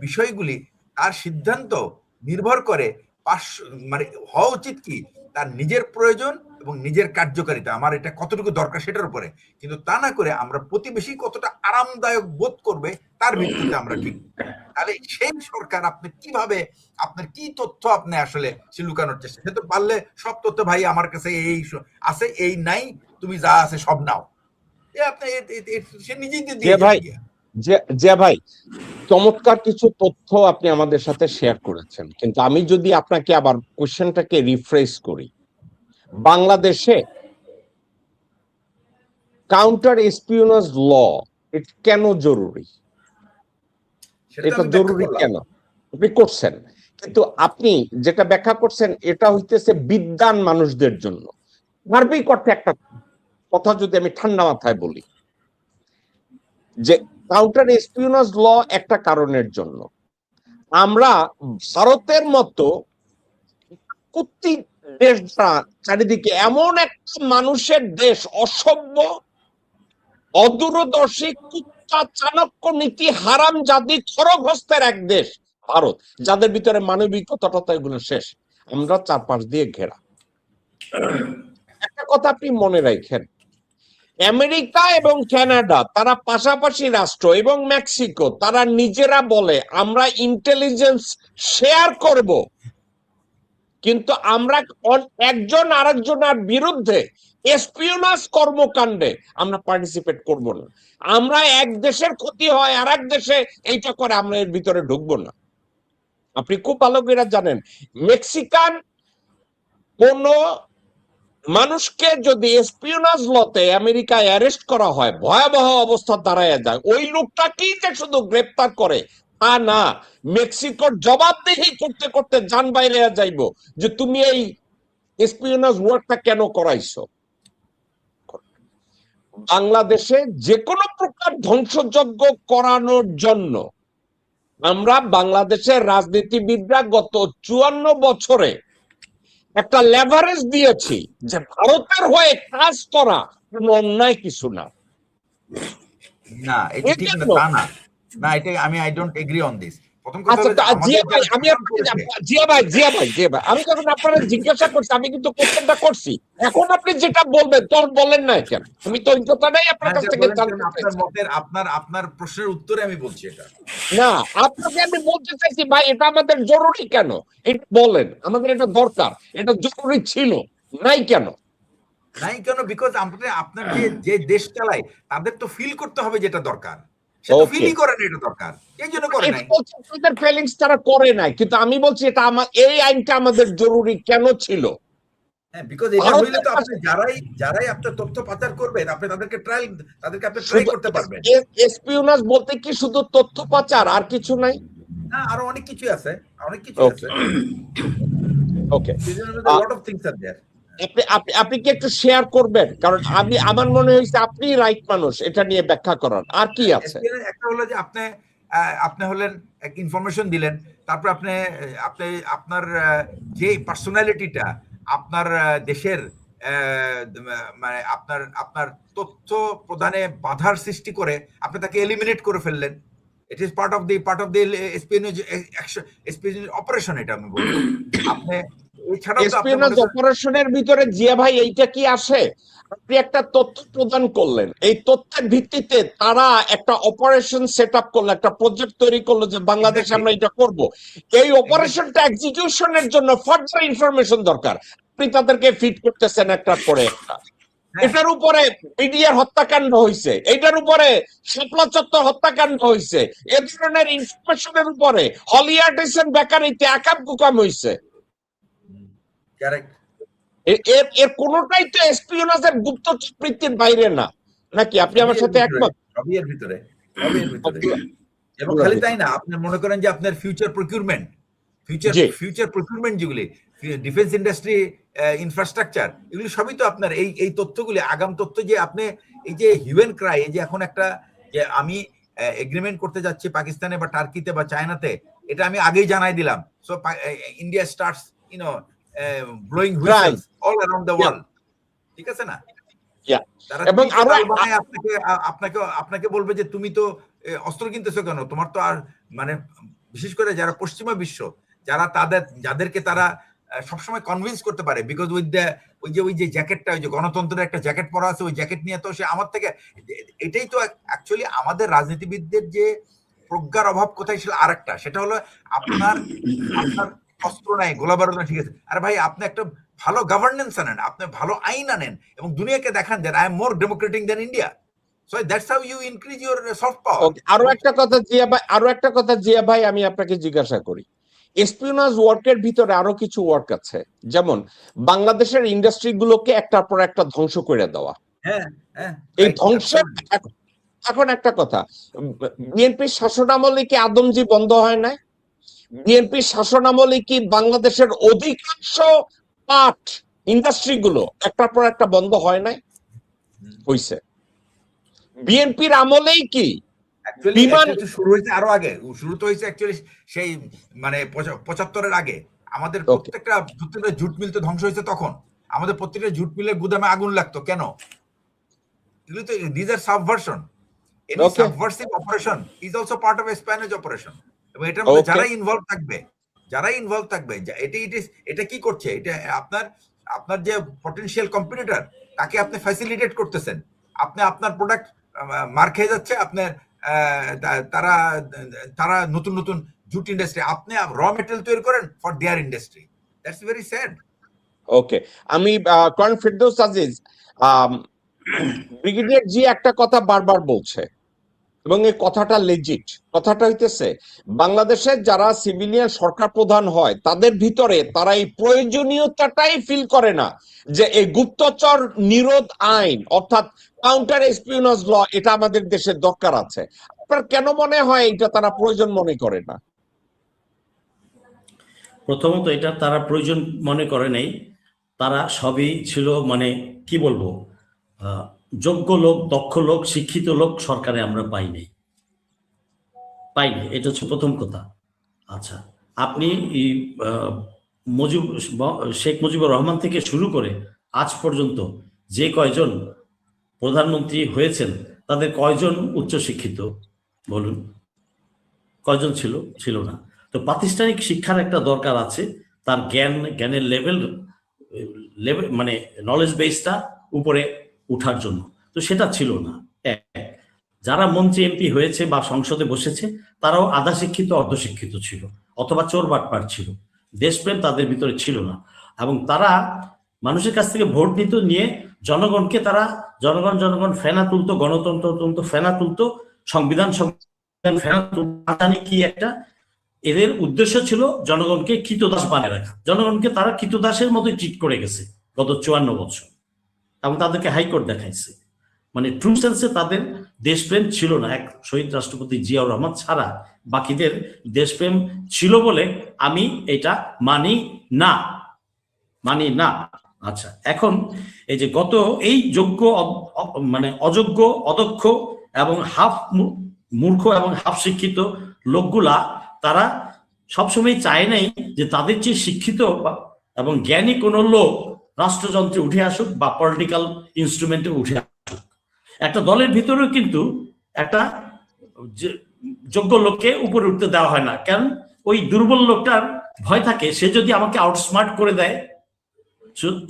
বিষয়গুলি তার সিদ্ধান্ত নির্ভর করে মানে হওয়া উচিত কি তার নিজের প্রয়োজন এবং নিজের কার্যকারিতা, আমার এটা কতটুকু দরকার সেটার উপরে, কিন্তু তা না করে আমরা প্রতিবেশী কতটা আরামদায়ক বোধ করবে তার ভিত্তিতে আমরা ঠিক। তাহলে সেই সরকার আপনি কিভাবে আপনার কি তথ্য আপনি আসলে সে লুকানোর চেষ্টা, সে তো পারলে সব তথ্য ভাই আমার কাছে এই আছে এই নাই তুমি যা আছে সব নাও, আপনি সে নিজেই দিয়ে ভাই যে ভাই চমৎকার কিছু তথ্য আপনি আমাদের সাথে শেয়ার করেছেন, কিন্তু আমি যদি আপনাকে আবার কোশ্চেনটাকে রিফ্রেশ করি, বাংলাদেশে কাউন্টার এসপিওনেজ ল এটা কেন জরুরি, এটা জরুরি কেন আপনি করছেন, কিন্তু আপনি যেটা ব্যাখ্যা করছেন এটা হইতেছে বিদ্বান মানুষদের জন্য। সার্বিক অর্থে একটা কথা যদি আমি ঠান্ডা মাথায় বলি যে কাউন্টার এসপিওনেজ ল একটা কারণের জন্য আমরা ভারতের মতো কর্তৃক দেশটা চারিদিকে এমন একটা মানুষের দেশ, অসভ্য অদূরদর্শী কুত্তা চাণক্য নীতি হারাম জাতি খরগহস্তের এক দেশ ভারত, যাদের ভিতরে মানবিকতা এগুলো শেষ, আমরা চারপাশ দিয়ে ঘেরা। একটা কথা আপনি মনে রাখেন, আমেরিকা এবং কানাডা তারা পাশাপাশি রাষ্ট্র, এবং মেক্সিকো তারা নিজেরা বলে আমরা ইন্টেলিজেন্স শেয়ার করব, কিন্তু আমরা একজন আরেকজনের বিরুদ্ধে এসপিওনাজ কর্মকাণ্ডে আমরা পার্টিসিপেট করব না। আমরা এক দেশের ক্ষতি হয় আর এক দেশে এইটা করে আমরা এর ভিতরে ঢুকবো না। আপনি খুব ভালো করে জানেন মেক্সিকান কোন মানুষকে যদি এসপিওনাজ লতে আমেরিকায় অ্যারেস্ট করা হয় ভয়াবহ অবস্থা দাঁড়ায় যায়, ওই লোকটাকেই যে শুধু গ্রেপ্তার করে তা না, মেক্সিকোর জবাবদিহি করতে করতে জান বাইরে যাইব যে তুমি এই এসপিওনাজ ওয়ার্কটা কেন করাইছো। বাংলাদেশে যে কোনো প্রকার ধ্বংসযজ্ঞ করানোর জন্য আমরা বাংলাদেশের রাজনীতিবিদরা গত 54 বছরে একটা লেভারেজ দিয়েছি যে ভারতের হয়ে কাজ করা কোনো অন্যায় কিছু না। না এটা ঠিক না, তা না, না এটা আমি I don't agri on this. প্রথম কথা হলো আমি যখন আপনারা জিজ্ঞাসা করছি আমি কিন্তু কোশ্চেনটা করছি, এখন আপনি যেটা বলবেন তোর বলেন না কেন, আমি তো ওই কথাটাই আপনার কাছ থেকে আপনার প্রশ্নের উত্তরে আমি বলছি এটা না, আপনাকে আমি বলতে চাইছি ভাই এটা আমাদের জরুরি কেন, এটা বলেন, আমাদের এটা দরকার, এটা জরুরি ছিল নাই কেন, বিকজ আপনার যে দেশ চালায় তাদের তো ফিল করতে হবে যেটা দরকার, সে তো ফিলই করে না এটা দরকার, এই জন্য করে নাই, তাদের ফিলিংস তারা করে নাই, কিন্তু আমি বলছি এটা এই আইনটা আমাদের জরুরি কেন ছিল। হ্যাঁ, বিকজ এটা হইলে তো আপনি যারাই আপনার তথ্য পাচার করবেন আপনি তাদেরকে আপনি ট্রাই করতে পারবেন। এসপিওনাজ বলতে কি শুধু তথ্য পাচার আর কিছু নাই? না, আরো অনেক কিছু আছে, okay, lot of things are there. আপনি কি একটু শেয়ার করবেন, কারণ আমার মনে হয়েছে আপনি রাইট মানুষ এটা নিয়ে ব্যাখ্যা করার। আর কি আছে? একটা হলো যে আপনি হলেন এক ইনফরমেশন দিলেন, তারপর আপনি আপনার যে পার্সোনালিটিটা আপনার দেশের মানে আপনার তথ্য প্রদানে বাধার সৃষ্টি করে আপনি তাকে এলিমিনেট করে ফেললেন। It is part of the espionage operation, এটা আমি বলবো। আপনি এসপিওনেজ অপারেশনের ভিতরে জিয়া ভাই এইটা কি আসে? আপনি একটা তথ্য প্রদান করলেন, এই তথ্যের ভিত্তিতে তারা একটা অপারেশন সেট আপ করলো, একটা প্রজেক্ট তৈরি করলো যে বাংলাদেশে আমরা এটা করব। এই অপারেশনটা এক্সিকিউশনের জন্য ফার্দার ইনফরমেশন দরকার, আপনি তাদেরকে ফিট করতেছেন একটা করে একটা। এটার উপরে বিডিআর হত্যাকাণ্ড হয়েছে, এটার উপরে শাপলা চত্বর হত্যাকাণ্ড হয়েছে, এ ধরনের ইনফরমেশনের উপরে হলিয়ার্টিসন বেকারিতে আকাম কুকাম হয়েছে। কারেক্ট। এর কোনোটাই তো এসপিওনাজের গুপ্তচরবৃত্তির বাইরে না, নাকি আপনি আমার সাথে একমত? সবই এর ভিতরে। এবং খালি তাই না, আপনি মনে করেন যে আপনার ফিউচার প্রকিউরমেন্ট যেগুলি ডিফেন্স ইন্ডাস্ট্রি, ইনফ্রাস্ট্রাকচার, এগুলি সবই তো আপনার এই তথ্যগুলি, আগাম তথ্য যে আপনি এই যে হিউম্যান ক্রাই, এই যে এখন একটা যে আমি এগ্রিমেন্ট করতে যাচ্ছি পাকিস্তানে বা টার্কিতে বা চায়নাতে, এটা আমি আগেই জানাই দিলাম। So India starts blowing whistles all around the world, ঠিক আছে না? এবং আপনাকে বলবে যে তুমি তো অস্ত্র কিনতেছো কেন, তোমার তো আর মানে বিশেষ করে যারা পশ্চিমা বিশ্ব, যারা যাদেরকে তারা সবসময় কনভিন্স করতে পারে, বিকজ ওই যে জ্যাকেটটা, ওই যে গণতন্ত্রের একটা জ্যাকেট পরা আছে, ওই জ্যাকেট নিয়ে তো সে আমার থেকে, এটাই তো অ্যাকচুয়ালি আমাদের রাজনীতিবিদদের যে প্রজ্ঞার অভাব কোথায় ছিল আরেকটা, সেটা হলো আপনার অস্ত্র নাই, গোলা বারুদ নাই, ঠিক আছে, আরে ভাই আপনি একটা ভালো গভর্নেন্স আনেন, আপনি ভালো আইন আনেন এবং দুনিয়াকে দেখান যে I am more democratic than India. So that's how you increase your soft power. আরো একটা কথা জিয়া ভাই আমি আপনাকে জিজ্ঞাসা করি, এসপিওনাজ ওয়ার্কের ভিতরে আরো কিছু ওয়ার্ক আছে, যেমন বাংলাদেশের ইন্ডাস্ট্রি গুলোকে একটার পর একটা ধ্বংস করে দেওয়া। এই ধ্বংসের এখন একটা কথা, বিএনপির শাসনামলে কি আদমজি বন্ধ হয় নাই? বিএনপির শাসনামলে কি বাংলাদেশের অধিকাংশ পাট ইন্ডাস্ট্রি গুলো একটার পর একটা বন্ধ হয় নাই? হইছে। বিএনপির আমলেই কি বিমান শুরু হয়েছে আরো আগে, শুরু তো হয়েছে অ্যাকচুয়ালি সেই মানে 75-এর আগে। আমাদের প্রত্যেকটা জুট মিল তো ধ্বংস হয়েছে তখন, আমাদের প্রত্যেকটা জুট মিলের গুদামে আগুন লাগতো কেন? এগুলো তো this are subversion. Any subversive operation is also part of espionage operation. এবং এটার মধ্যে যারা ইনভলভ থাকবে এটা কি করছে, এটা আপনার যে পটেনশিয়াল কম্পিটিটর তাকে আপনি ফ্যাসিলিটেট করতেছেন, আপনি আপনার প্রোডাক্ট মার খেয়ে যাচ্ছে, আপনার তারা নতুন নতুন জুট ইন্ডাস্ট্রি, আপনি র মেটেরিয়াল তৈরি করেন for their industry. That's very sad. Okay, আমি কর্নেল ফেরদৌস আজিজ, ব্রিগেডিয়ার জি একটা কথা বারবার বলছে এবং এই কথাটা লেজিট। কথাটা হইতেছে বাংলাদেশের যারা সিভিলিয়ান সরকার প্রধান হয় তাদের ভিতরে তারা এই প্রয়োজনীয়তাটাই ফিল করে না যে এই গুপ্তচর নিরোধ আইন অর্থাৎ কাউন্টার এসপিওনাজ ল এটা আমাদের দেশের দরকার আছে। আপনার কেন মনে হয় এটা তারা প্রয়োজন মনে করে না? প্রথমত এটা তারা প্রয়োজন মনে করে নাই, তারা সবই ছিল মানে কি বলবো, যোগ্য লোক, দক্ষ লোক, শিক্ষিত লোক সরকারে আমরা পাইনি, এটা হচ্ছে প্রথম কথা। আচ্ছা, আপনি শেখ মুজিবুর রহমান থেকে শুরু করে আজ পর্যন্ত যে কয়জন প্রধানমন্ত্রী হয়েছেন তাদের কয়জন উচ্চশিক্ষিত বলুন? কয়জন ছিল না। তো প্রাতিষ্ঠানিক শিক্ষার একটা দরকার আছে, তার জ্ঞানের লেভেল মানে নলেজ বেসটা উপরে উঠার জন্য, তো সেটা ছিল না। যারা মন্ত্রী এমপি হয়েছে বা সংসদে বসেছে তারাও আধা শিক্ষিত অর্ধশিক্ষিত ছিল, অথবা চোর বাটপার ছিল, দেশপ্রেম তাদের ভিতরে ছিল না। এবং তারা মানুষের কাছ থেকে ভোট নিয়ে জনগণকে জনগণ ফেনা তুলতো, গণতন্ত্র ফেনা তুলতো, সংবিধান ফেনা তুলতো কি একটা, এদের উদ্দেশ্য ছিল জনগণকে কৃতদাস বানিয়ে রাখা। জনগণকে তারা কৃতদাসের মতো ট্রিট করে গেছে গত 54 বছর, এবং তাদেরকে হাইকোর্ট দেখাইছে। মানে ট্রু সেন্সে তাদের দেশপ্রেম ছিল না। এক শহীদ রাষ্ট্রপতি জিয়াউর রহমান ছাড়া বাকিদের দেশপ্রেম ছিল বলে আমি এটা মানি না। আচ্ছা, এখন এই যে গত এই যোগ্য মানে অযোগ্য, অদক্ষ এবং হাফ মূর্খ এবং হাফ শিক্ষিত লোকগুলা তারা সবসময় চায় নাই যে তাদের চেয়ে শিক্ষিত এবং জ্ঞানী কোনো লোক রাষ্ট্রযন্ত্রে উঠে আসুক বা পলিটিক্যাল ইনস্ট্রুমেন্টে উঠে আসুক। একটা দলের ভিতরেও কিন্তু একটা যোগ্য লোককে উপরে উঠতে দেওয়া হয় না, কারণ ওই দুর্বল লোকটার ভয় থাকে সে যদি আমাকে আউটস্মার্ট করে দেয়।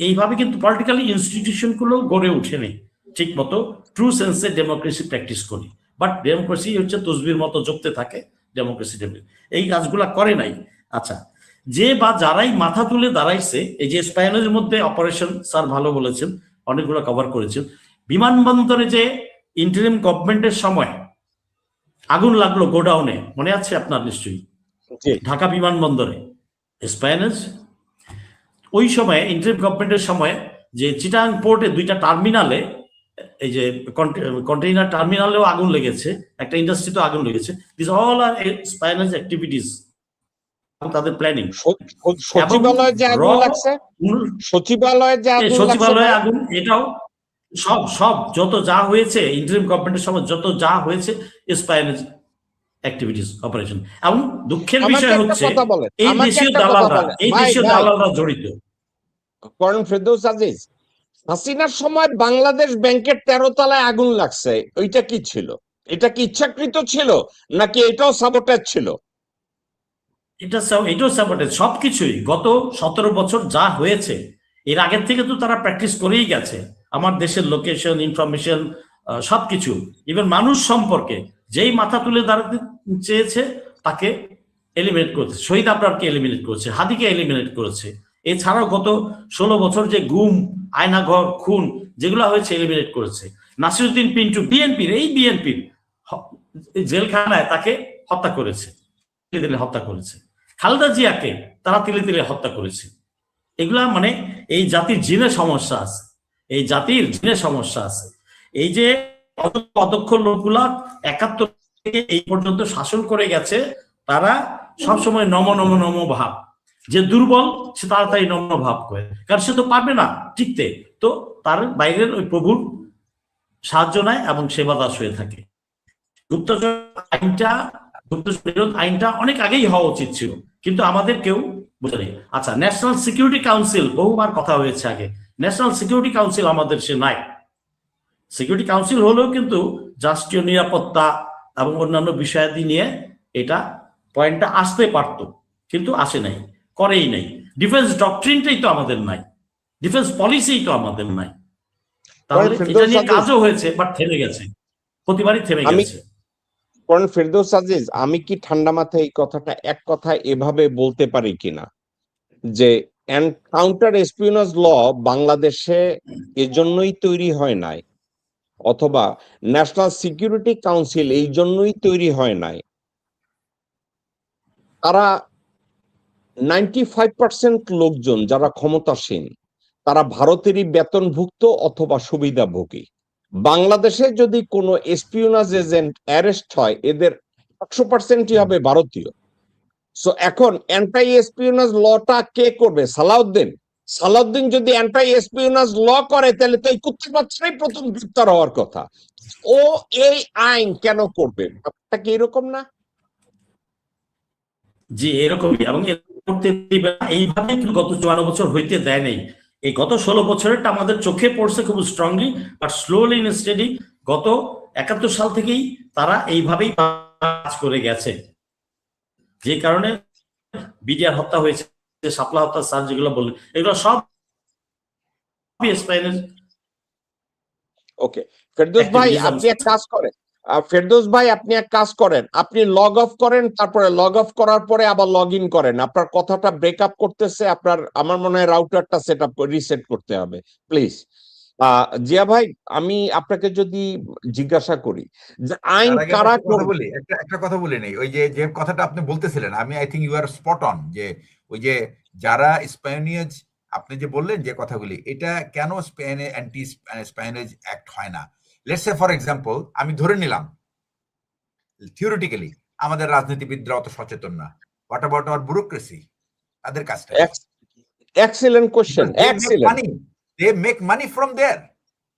এইভাবে কিন্তু পলিটিক্যাল ইনস্টিটিউশন গুলো গড়ে ওঠেনি ঠিক মতো ট্রু সেন্সে ডেমোক্রেসি প্র্যাকটিস করি। বাট ডেমোক্রেসি হচ্ছে তসবির মতো জপতে থাকে, ডেমোক্রেসি এই কাজগুলা করে নাই। আচ্ছা, যে বা যারাই মাথা তুলে দাঁড়াইছে এই যে স্পাইনের মধ্যে অপারেশন, স্যার ভালো বলেছেন, অনেকগুলো কভার করেছি। বিমানবন্দরে যে ইন্টারিম গভর্নমেন্টের সময় আগুন লাগলো গোডাউনে, মনে আছে আপনার নিশ্চয়ই, জি ঢাকা বিমানবন্দরে স্প্যানেজ। ওই সময় ইন্টারিম গভর্নমেন্টের সময় যে চিটাগাং পোর্টে 2টা টার্মিনালে, এই যে কন্টেইনার টার্মিনালেও আগুন লেগেছে, একটা ইন্ডাস্ট্রিতেও আগুন লেগেছে। দিস অল আর স্প্যানেজ অ্যাক্টিভিটিস, তাদের প্ল্যানিং। সচিবালয়ে যে আগুন লাগছে, সচিবালয়ে যে আগুন লাগছে সচিবালয়ে ভাই, আগুন, এটাও সব সব যত যা হয়েছে ইন্টারিম গভর্নমেন্টের সময় যত যা হয়েছে স্প্যানেজ অ্যাক্টিভিটিস অপারেশন। এবং দুঃখের আমাকে বিষয় একটা হচ্ছে কথা বলেন, এই আমাকে দেশীয় একটা কথা দালালরা, বলেন এই ভাই, দেশীয় ভাই দালালরা জড়িত। করেন ফেরদৌস আজিজ, হাসিনার সময় বাংলাদেশ ব্যাংকের 13 তলায় আগুন লাগছে, ওইটা কি ছিল? এটা কি ইচ্ছাকৃত ছিল নাকি এটাও সাবোটেজ ছিল? এটাও সাপোর্টেড, সবকিছুই গত 17 বছর যা হয়েছে এর আগের থেকে তো তারা প্র্যাকটিস করেই গেছে। আমার দেশের লোকেশন, ইনফরমেশন, সবকিছু, ইভেন মানুষ সম্পর্কে যেই মাথা তুলে দাঁড়াতে চেয়েছে তাকে এলিমিনেট করেছে। শহীদ আবরারকে এলিমিনেট করেছে, হাদিকে এলিমিনেট করেছে। এছাড়াও গত 16 বছর যে গুম, আয়নাঘর, খুন যেগুলো হয়েছে এলিমিনেট করেছে। নাসিরুদ্দিন পিন্টু, বিএনপির জেলখানায় তাকে হত্যা করেছে, হত্যা করেছে। খালেদা জিয়াকে তারা তিলে তিলে হত্যা করেছে। এগুলা মানে এই জাতির জিনে সমস্যা আছে, এই জাতির জিনে সমস্যা আছে। এই যে অদক্ষ লোকগুলা 71 থেকে এই পর্যন্ত শাসন করে গেছে, তারা সবসময় নম নম নম ভাব, যে দুর্বল সে তাড়াতাড়ি নম ভাব করে, কারণ সে তো পারবে না টিকতে, তো তার বাইরের ওই প্রভুর সাহায্য নেয় এবং সেবা দাস হয়ে থাকে। গুপ্তচর আইনটা, গুপ্তচর বিরোধ আইনটা অনেক আগেই হওয়া উচিত ছিল, কিন্তু আমাদের কেউ বুঝে নেই। আচ্ছা, ন্যাশনাল সিকিউরিটি কাউন্সিল, বহুবার কথা হয়েছে আগে, ন্যাশনাল সিকিউরিটি কাউন্সিল আমাদের সে নাই। সিকিউরিটি কাউন্সিল হলেও কিন্তু রাষ্ট্রীয় নিরাপত্তা এবং অন্যান্য বিষয়াদি নিয়ে এটা পয়েন্টটা আসতে পারত, কিন্তু আসে নাই, করেই নাই। ডিফেন্স ডক্ট্রিনটাই তো আমাদের নাই, ডিফেন্স পলিসিই তো আমাদের নাই। তাহলে এটা নিয়ে কাজও হয়েছে, বাট থেমে গেছে, প্রতিবারই থেমে গেছে। করেন ফেরদৌস আজিজ, আমি কি ঠান্ডা মাথায় এই কথাটা এক কথায় এভাবে বলতে পারি কিনা যে কাউন্টার এসপিওনেজ ল বাংলাদেশে এজন্যই তৈরি হয় নাই, অথবা ন্যাশনাল সিকিউরিটি কাউন্সিল এই জন্যই তৈরি হয় নাই, তারা 95% লোকজন যারা ক্ষমতাসীন তারা ভারতেরই বেতনভুক্ত অথবা সুবিধাভোগী। বাংলাদেশে যদি কোনো এসপিওনাজ এজেন্ট অ্যারেস্ট হয়, এদের 100%ই হবে ভারতীয়। সো এখন অ্যান্টাই এসপিওনাজ লটা কে করবে? সালাউদ্দিন। সালাউদ্দিন যদি অ্যান্টাই এসপিওনাজ ল করে, তাহলে তো এই কুত্তার বাচ্চাই প্রথম গ্রেপ্তার হওয়ার কথা। ও এই আইন কেন করবে? ব্যাপারটা কি এরকম না? জি, এরকমই। এবং এইভাবে কিন্তু গত 54 বছর হইতে দেয় নাই। এই গত 16 বছরেরটা আমাদের চোখে পড়ছে খুব strongly, but slowly in steady গত 71 সাল থেকেই তারা এইভাবেই কাজ করে গেছে, যে কারণে বিডিআর হত্যা হয়েছে, শাপলা হত্যা, স্যার যেগুলো বললেন, এগুলো সব ওকে ফেরদৌস ভাই, আপনি এক কাজ করেন, ফেরদৌস ভাই আপনি এক কাজ করেন, আপনি লগ অফ করেন, তারপরে লগ অফ করার পরে আবার লগ ইন করেন। আপনার কথাটা ব্রেকআপ করতেছে, আপনার আমার মনে হয় রাউটারটা সেট আপ রিসেট করতে হবে প্লিজ। জিয়া ভাই, আমি আপনাকে যদি জিজ্ঞাসা করি যে আইন কারা করবে, একটা কথা বলি নেই, ওই যে যে কথাটা আপনি বলতেছিলেন, আমি I think you are spot on, যে ওই যে যারা স্প্যানিয়াজ, আপনি যে বললেন যে কথাগুলি, এটা কেন অ্যান্টি স্প্যানিয়াজ অ্যাক্ট হয় না? লেটস সে ফর এক্সাম্পল, আমি ধরে নিলাম থিওরিটিক্যালি আমাদের রাজনীতিবিদরা অত সচেতন না, হোয়াট অ্যাবাউট আওয়ার ব্যুরোক্রেসি? তাদের কাজটা excellent question, excellent, they make money from there.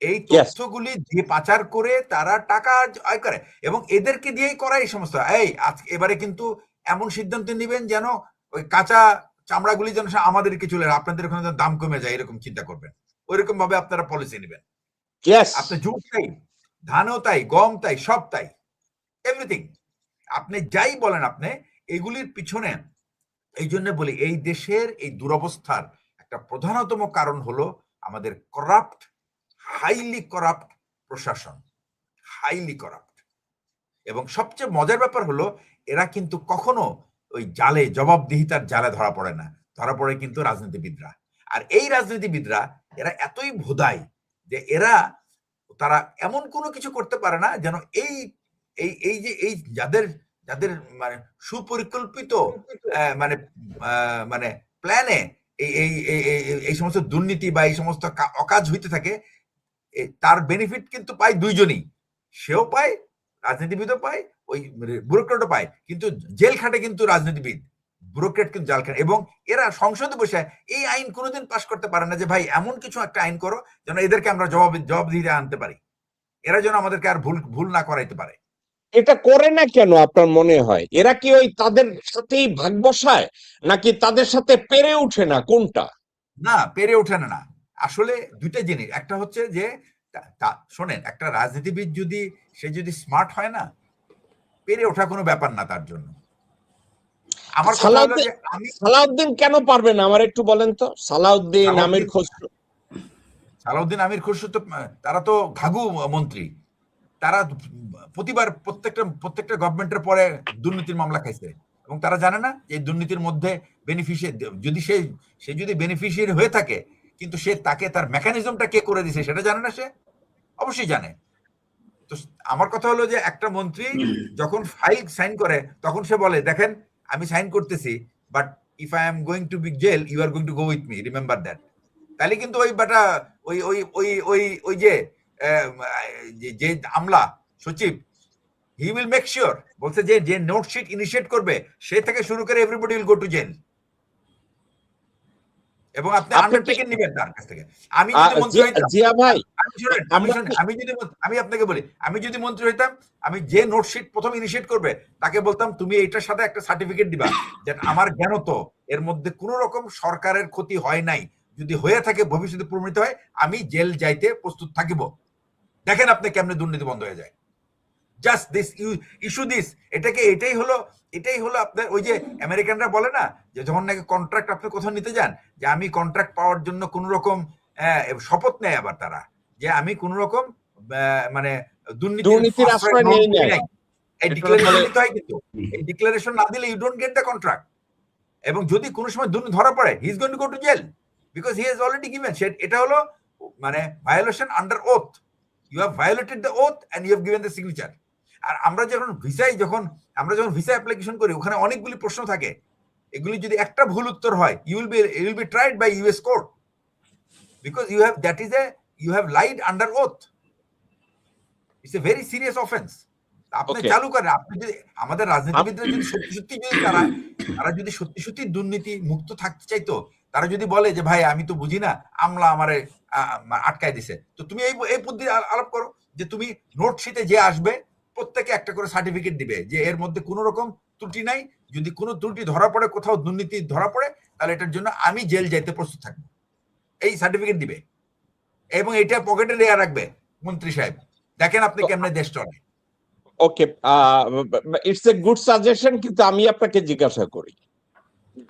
এই তথ্যগুলি দিয়ে পাচার করে তারা টাকা আয় করে, এবং এদেরকে দিয়েই করা এই সমস্ত। এই এবারে কিন্তু এমন সিদ্ধান্ত নেবেন যেন ওই কাঁচা চামড়াগুলি যেন আমাদেরকে চলে, আপনাদের ওখানে দাম কমে যায়, এরকম চিন্তা করবেন, ওইরকম ভাবে আপনারা পলিসি নেবেন। আপনি জুট তাই, ধানও তাই, গম তাই, সব তাই, এভরিথিং আপনি যাই বলেন, আপনি এগুলির পিছনে। এই জন্য বলি, এই দেশের এই দুরবস্থার একটা প্রধানতম কারণ হলো আমাদের করাপ্ট, হাইলি করাপ্ট প্রশাসন, হাইলি করাপ্ট। এবং সবচেয়ে মজার ব্যাপার হলো, এরা কিন্তু কখনো ওই জালে, জবাবদিহিতার জালে ধরা পড়ে না, ধরা পড়ে কিন্তু রাজনীতিবিদরা। আর এই রাজনীতিবিদরা এরা এতই ভোদাই যে তারা এমন কোনো কিছু করতে পারে না যেন এই এই এই যে এই যাদের যাদের মানে সুপরিকল্পিত মানে মানে প্ল্যানে এই এই এই সমস্ত দুর্নীতি বা এই সমস্ত অকাজ হইতে থাকে, তার বেনিফিট কিন্তু পায় দুইজনই, সেও পায়, রাজনীতিবিদও পায়, ওই ব্যুরোক্রেটও পায়। কিন্তু জেল খাটে কিন্তু রাজনীতিবিদ, ব্যুরোক্রেট কিন্তু জেল খাটে। এবং এরা সংসদে বসে এই আইন কোনোদিন পাশ করতে পারে না যে ভাই এমন কিছু একটা আইন করো যেন এদেরকে আমরা জবাবদিহিতে আনতে পারি, এরা যেন আমাদেরকে আর ভুল না করাইতে পারে। এটা করে না কেন আপনার মনে হয়? এরা কি ওই তাদের সাথেই ভাগ বসায়, নাকি তাদের সাথে পেরে ওঠে না? কোনটা? না, পেরে ওঠে না। আসলে দুইটা জিনিস, একটা হচ্ছে যে শোনেন, একটা রাজনীতিবিদ যদি স্মার্ট হয় না, পেরে ওঠা কোনো ব্যাপার না তার জন্য। আমার কথা হলো যে সালাউদ্দিন কেন পারবে না আমার একটু বলেন তো। সালাউদ্দিন, আমির খসরু। সালাউদ্দিন, আমির খসরু তো তারা তো ঘাঘু মন্ত্রী, তারা প্রতিবার প্রত্যেকটা গভর্নমেন্টের পরে দুর্নীতির মামলা খাইছে, এবং তারা জানে না এই দুর্নীতির মধ্যে বেনিফিশিয়ারি, যদি সে যদি বেনিফিশিয়ারি হয়ে থাকে, কিন্তু তাকে তার মেকানিজমটা কে করে দিছে সেটা জানে না, সে অবশ্যই জানে। তো আমার কথা হলো যে একটা মন্ত্রী যখন ফাইল সাইন করে তখন সে বলে, দেখেন আমি সাইন করতেছি, but if I am going to be jail, you are going to go with me, remember that. তাহলে কিন্তু ওই বেটা ওই ওই ওই ওই ওই যে আমলা সচিব, হি উইল মেক শিওর, বলছে যে নোটশিট ইনিশিয়েট করবে সে থেকে শুরু করে everybody will go to jail, এবং আপনি আন্ডারটেকিং নেবেন তার কাছ থেকে। আমি যদি মন্ত্রী হইতাম, জিয়া ভাই, আমি আপনাকে বলি, আমি যদি মন্ত্রী হইতাম, আমি যে নোটশিট প্রথম ইনিশিয়েট করবে তাকে বলতাম, তুমি এইটার সাথে একটা সার্টিফিকেট দিবা যে আমার জ্ঞানত এর মধ্যে কোন রকম সরকারের ক্ষতি হয় নাই, যদি হয়ে থাকে ভবিষ্যতে প্রমাণিত হয় আমি জেল যাইতে প্রস্তুত থাকিব। দেখেন আপনি কেমনে দুর্নীতি বন্ধ হয়ে যায়। জাস্ট দিস ইস্যু দিস, এটাই হলো আপনার ওই যে আমেরিকানরা বলে না যে যখন নাকি কন্ট্রাক্ট আপনি কোথাও নিতে যান, যে আমি কন্ট্রাক্ট পাওয়ার জন্য কোন রকম শপথ নেয় আবার তারা, যে আমি কোন রকম মানে দুর্নীতির আশ্রয় নেই নাই, এই ডিক্লারেশন দিতে হয়, কিন্তু এই ডিক্লারেশন না দিলে you don't get the contract. এবং যদি কোনো সময় দুর্নীতি ধরা পড়ে, he is going to go to jail because he has already given. এটা হলো মানে violation under oath, you have violated the oath and you have given the signature. আর আমরা যখন ভিসা অ্যাপ্লিকেশন করি, ওখানে অনেকগুলি প্রশ্ন থাকে, এগুলি যদি একটা ভুল উত্তর হয়, you will be tried by US court because you have lied under oath. It's a very serious offence. আপনি চালু করেন, আপনি যদি আমাদের রাজনীতিবিদরা যদি সত্যি দুর্নীতি মুক্ত থাকতে চাইতো, তারা যদি বলে যে ভাই আমি তো বুঝি না, আমলা আমারে আটকায় দিছে, তো তুমি এই বুদ্ধি আলাপ করো যে তুমি নোটশিটে যে আসবে প্রত্যেকে একটা করে সার্টিফিকেট দিবে যে এর মধ্যে কোনো রকম ত্রুটি নাই, যদি কোনো ত্রুটি ধরা পড়ে, কোথাও দুর্নীতি ধরা পড়ে, তাহলে এটার জন্য আমি জেল যাইতে প্রস্তুত থাকবো, এই সার্টিফিকেট দিবে, এবং এটা পকেটে দেয়া রাখবে মন্ত্রী সাহেব। দেখেন আপনি কেমনে দেশ চলে। ওকে, ইটস এ গুড সাজেশন, কিন্তু আমি আপনাকে জিজ্ঞাসা করি,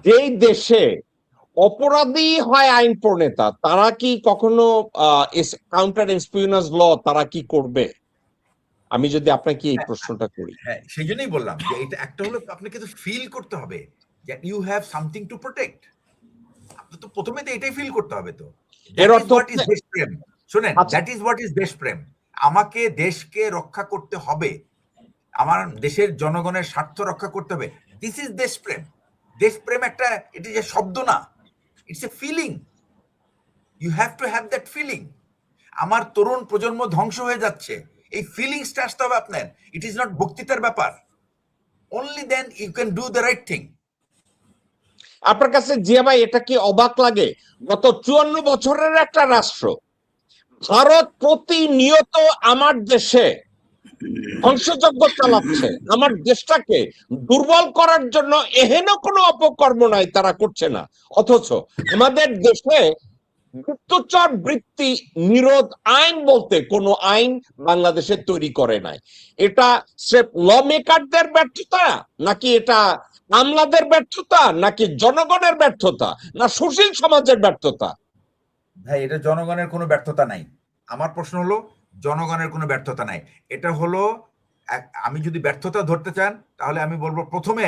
যেই দেশে অপরাধী হয় আইন প্রণেতা, তারা কি কখনো কাউন্টার এসপিওনাজ ল তারা কি করবে? আমি যদি আপনাকে এই প্রশ্নটা করি। হ্যাঁ, সেই জন্যই বললাম যে এটা একটা হলো আপনাকে তো ফিল করতে হবে যে you have something to protect. আপনি তো প্রথমে তো এটাই ফিল করতে হবে। তো এর অর্থ দেশপ্রেম। শুনেন, দ্যাট ইজ হোয়াট ইজ দেশপ্রেম। আমাকে দেশকে রক্ষা করতে হবে, আমার দেশের জনগণের স্বার্থ রক্ষা করতে হবে, দিস ইজ দেশপ্রেম। দেশপ্রেম একটা, এটি যে শব্দ না, it's a feeling. You have to have that feeling. আমার তরুণ প্রজন্ম ধ্বংস হয়ে যাচ্ছে, এই ফিলিংসটা আসতে হবে আপনার। ইট ইজ নট বক্তৃতার ব্যাপার। Only then you can do the right thing. আপনার কাছে জিয়া ভাই এটা কি অবাক লাগে? গত 54 বছরের একটা রাষ্ট্র ভারত প্রতিনিয়ত আমার দেশে ধ্বংসযজ্ঞ চালাচ্ছে, আমার দেশটাকে দুর্বল করার জন্য এহেন কোনো অপকর্ম নাই তারা করছে না, অথচ আমাদের দেশে গুপ্তচর বৃত্তি নিরোধ আইন বলতে কোনো আইন বাংলাদেশে তৈরি করে নাই। এটা স্রেফ ল মেকারদের ব্যর্থতা, নাকি এটা আমলাদের ব্যর্থতা, নাকি জনগণের ব্যর্থতা, না সুশীল সমাজের ব্যর্থতা? ভাই, এটা জনগণের কোনো ব্যর্থতা নাই। আমার প্রশ্ন হলো জনগণের কোনো ব্যর্থতা নাই, এটা হলো, আমি যদি ব্যর্থতা ধরতে চান তাহলে আমি বলবো প্রথমে